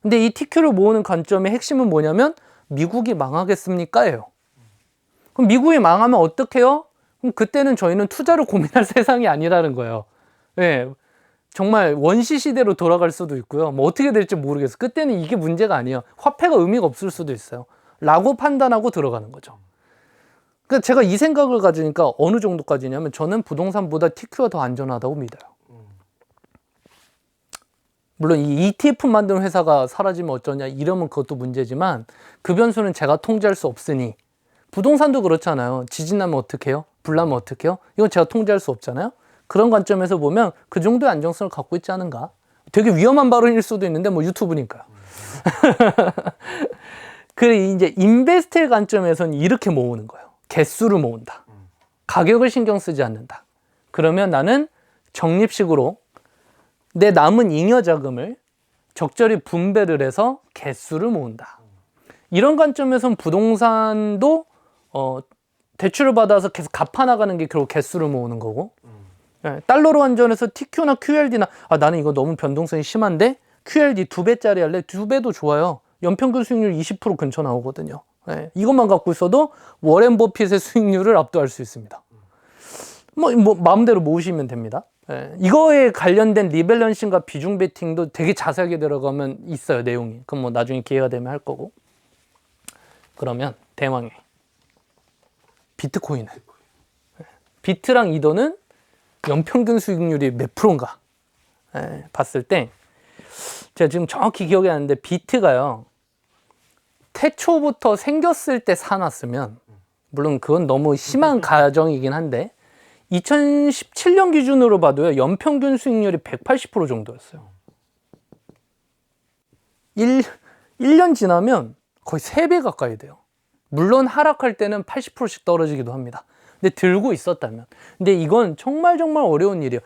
근데 이 TQ를 모으는 관점의 핵심은 뭐냐면 미국이 망하겠습니까? 예요. 그럼 미국이 망하면 어떡해요? 그럼 그때는 저희는 투자를 고민할 세상이 아니라는 거예요. 네. 정말 원시 시대로 돌아갈 수도 있고요. 뭐 어떻게 될지 모르겠어요. 그때는 이게 문제가 아니에요. 화폐가 의미가 없을 수도 있어요. 라고 판단하고 들어가는 거죠. 그러니까 제가 이 생각을 가지니까 어느 정도까지냐면 저는 부동산보다 TQ가 더 안전하다고 믿어요. 물론 이 ETF 만드는 회사가 사라지면 어쩌냐 이러면 그것도 문제지만 그 변수는 제가 통제할 수 없으니 부동산도 그렇잖아요. 지진 나면 어떡해요? 불 나면 어떡해요? 이건 제가 통제할 수 없잖아요. 그런 관점에서 보면 그 정도의 안정성을 갖고 있지 않은가? 되게 위험한 발언일 수도 있는데 뭐 유튜브니까요. 그 이제 인베스트의 관점에서는 이렇게 모으는 거예요. 개수를 모은다. 가격을 신경 쓰지 않는다. 그러면 나는 적립식으로 내 남은 잉여 자금을 적절히 분배를 해서 개수를 모은다. 이런 관점에서는 부동산도 대출을 받아서 계속 갚아나가는 게 결국 개수를 모으는 거고 달러로 환전해서 TQ나 QLD나 나는 이거 너무 변동성이 심한데 QLD 2배짜리 할래? 2배도 좋아요. 연평균 수익률 20% 근처 나오거든요. 이것만 갖고 있어도 워렌 버핏의 수익률을 압도할 수 있습니다. 뭐 마음대로 모으시면 됩니다. 이거에 관련된 리밸런싱과 비중 베팅도 되게 자세하게 들어가면 있어요, 내용이. 그럼 뭐 나중에 기회가 되면 할 거고. 그러면 대망의 비트코인은 비트랑 이더는 연평균 수익률이 몇 프로인가 봤을 때 제가 지금 정확히 기억이 안 나는데 비트가요 태초부터 생겼을 때 사놨으면 물론 그건 너무 심한 가정이긴 한데 2017년 기준으로 봐도요 연평균 수익률이 180% 정도였어요. 1년 지나면 거의 3배 가까이 돼요. 물론 하락할 때는 80%씩 떨어지기도 합니다. 근데 들고 있었다면. 근데 이건 정말 어려운 일이에요.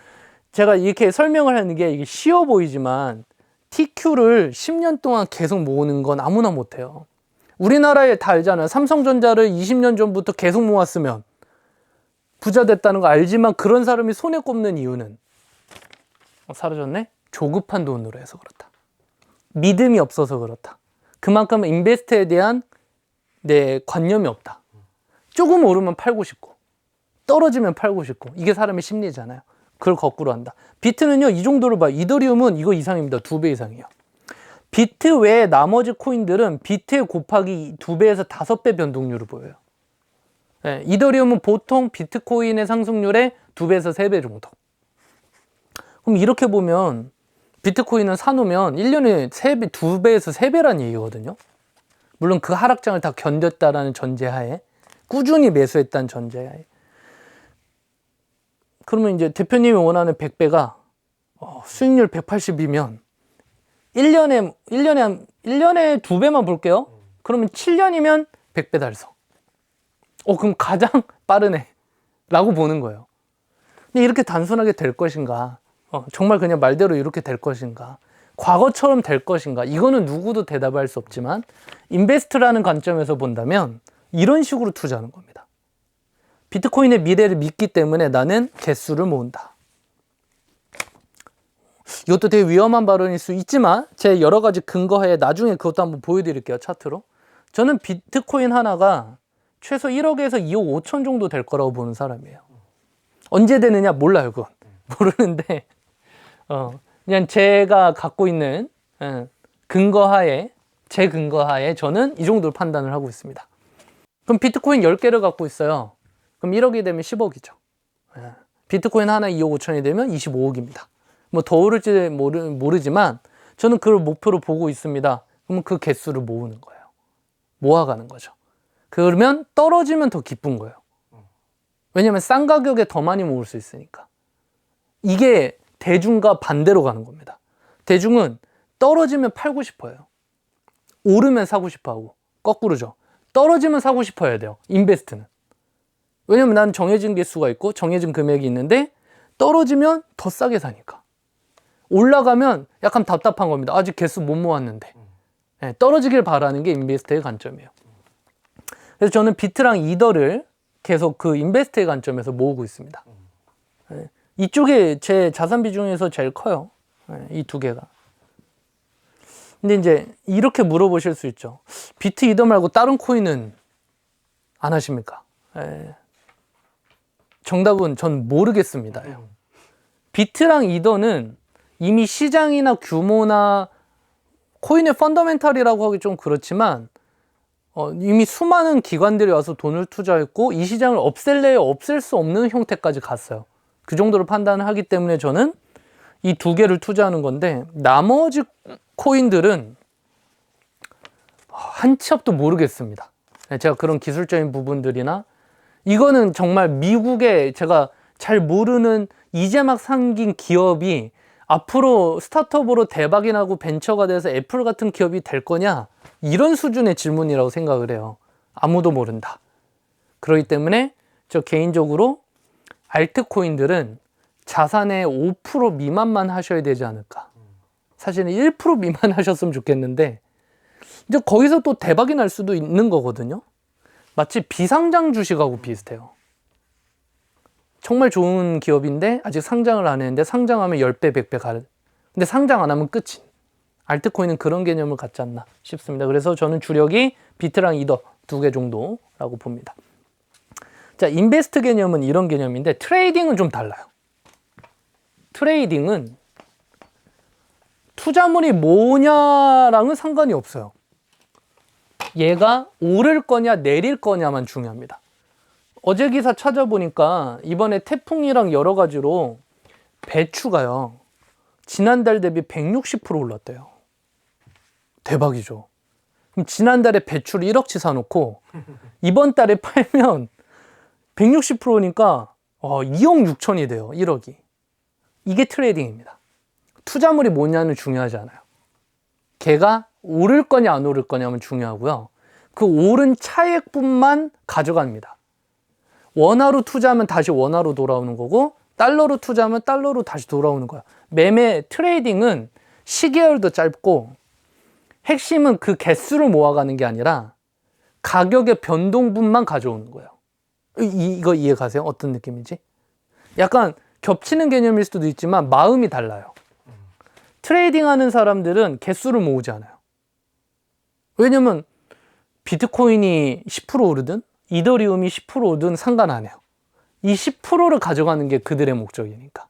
제가 이렇게 설명을 하는 게 이게 쉬워 보이지만 TQ를 10년 동안 계속 모으는 건 아무나 못해요. 우리나라에 다 알잖아요. 삼성전자를 20년 전부터 계속 모았으면 부자 됐다는 거 알지만 그런 사람이 손에 꼽는 이유는 사라졌네? 조급한 돈으로 해서 그렇다. 믿음이 없어서 그렇다. 그만큼 인베스트에 대한 내 관념이 없다. 조금 오르면 팔고 싶고 떨어지면 팔고 싶고 이게 사람의 심리잖아요. 그걸 거꾸로 한다. 비트는요 이 정도로 봐요. 이더리움은 이거 이상입니다. 2배 이상이에요. 비트 외에 나머지 코인들은 비트에 곱하기 2배에서 5배 변동률을 보여요. 이더리움은 보통 비트코인의 상승률의 2배에서 3배 정도. 그럼 이렇게 보면 비트코인은 사놓으면 1년에 3배, 2배에서 3배란 얘기거든요. 물론 그 하락장을 다 견뎠다라는 전제하에 꾸준히 매수했다는 전제하에 그러면 이제 대표님이 원하는 100배가 수익률 180이면 1년에 2배만 볼게요. 그러면 7년이면 100배 달성. 그럼 가장 빠르네 라고 보는 거예요. 근데 이렇게 단순하게 될 것인가? 정말 그냥 말대로 이렇게 될 것인가? 과거처럼 될 것인가? 이거는 누구도 대답할 수 없지만 인베스트라는 관점에서 본다면 이런 식으로 투자하는 겁니다. 비트코인의 미래를 믿기 때문에 나는 개수를 모은다. 이것도 되게 위험한 발언일 수 있지만 제 여러 가지 근거에 나중에 그것도 한번 보여드릴게요. 차트로. 저는 비트코인 하나가 최소 1억에서 2억 5천 정도 될 거라고 보는 사람이에요. 언제 되느냐 몰라요. 그건 모르는데 그냥 제가 갖고 있는 근거하에 제 근거하에 저는 이 정도로 판단을 하고 있습니다. 그럼 비트코인 10개를 갖고 있어요. 그럼 1억이 되면 10억이죠. 비트코인 하나 2억 5천이 되면 25억입니다. 뭐 더 오를지 모르지만 저는 그걸 목표로 보고 있습니다. 그러면 그 개수를 모으는 거예요. 모아가는 거죠. 그러면 떨어지면 더 기쁜 거예요. 왜냐면 싼 가격에 더 많이 모을 수 있으니까. 이게 대중과 반대로 가는 겁니다. 대중은 떨어지면 팔고 싶어요. 오르면 사고 싶어 하고 거꾸로죠. 떨어지면 사고 싶어 해야 돼요. 인베스트는. 왜냐면 난 정해진 개수가 있고 정해진 금액이 있는데 떨어지면 더 싸게 사니까. 올라가면 약간 답답한 겁니다. 아직 개수 못 모았는데. 떨어지길 바라는 게 인베스트의 관점이에요. 그래서 저는 비트랑 이더를 계속 그 인베스트의 관점에서 모으고 있습니다. 이쪽에 제 자산 비중에서 제일 커요. 이 두 개가. 근데 이제 이렇게 물어보실 수 있죠. 비트 이더 말고 다른 코인은 안 하십니까? 정답은 전 모르겠습니다. 비트랑 이더는 이미 시장이나 규모나 코인의 펀더멘탈이라고 하기 좀 그렇지만 이미 수많은 기관들이 와서 돈을 투자했고 이 시장을 없앨래야 없앨 수 없는 형태까지 갔어요. 그 정도로 판단을 하기 때문에 저는 이 두 개를 투자하는 건데 나머지 코인들은 한 치 앞도 모르겠습니다. 제가 그런 기술적인 부분들이나 이거는 정말 미국의 제가 잘 모르는 이제 막 생긴 기업이 앞으로 스타트업으로 대박이 나고 벤처가 돼서 애플 같은 기업이 될 거냐? 이런 수준의 질문이라고 생각을 해요. 아무도 모른다. 그렇기 때문에 저 개인적으로 알트코인들은 자산의 5% 미만만 하셔야 되지 않을까. 사실은 1% 미만 하셨으면 좋겠는데 이제 거기서 또 대박이 날 수도 있는 거거든요. 마치 비상장 주식하고 비슷해요. 정말 좋은 기업인데 아직 상장을 안 했는데 상장하면 10배, 100배 가는. 근데 상장 안 하면 끝인. 알트코인은 그런 개념을 갖지 않나 싶습니다. 그래서 저는 주력이 비트랑 이더 두 개 정도라고 봅니다. 자, 인베스트 개념은 이런 개념인데 트레이딩은 좀 달라요. 트레이딩은 투자물이 뭐냐랑은 상관이 없어요. 얘가 오를 거냐 내릴 거냐만 중요합니다. 어제 기사 찾아보니까 이번에 태풍이랑 여러 가지로 배추가요. 지난달 대비 160% 올랐대요. 대박이죠. 그럼 지난달에 배추를 1억치 사놓고 이번 달에 팔면 160%니까 2억 6천이 돼요. 1억이. 이게 트레이딩입니다. 투자물이 뭐냐는 중요하지 않아요. 걔가 오를 거냐 안 오를 거냐면 중요하고요. 그 오른 차액분만 가져갑니다. 원화로 투자하면 다시 원화로 돌아오는 거고 달러로 투자하면 달러로 다시 돌아오는 거야. 매매 트레이딩은 시계열도 짧고 핵심은 그 개수를 모아가는 게 아니라 가격의 변동분만 가져오는 거예요. 이거 이해 가세요? 어떤 느낌인지? 약간 겹치는 개념일 수도 있지만 마음이 달라요. 트레이딩 하는 사람들은 개수를 모으지 않아요. 왜냐면 비트코인이 10% 오르든 이더리움이 10% 오르든 상관 안 해요. 이 10%를 가져가는 게 그들의 목적이니까.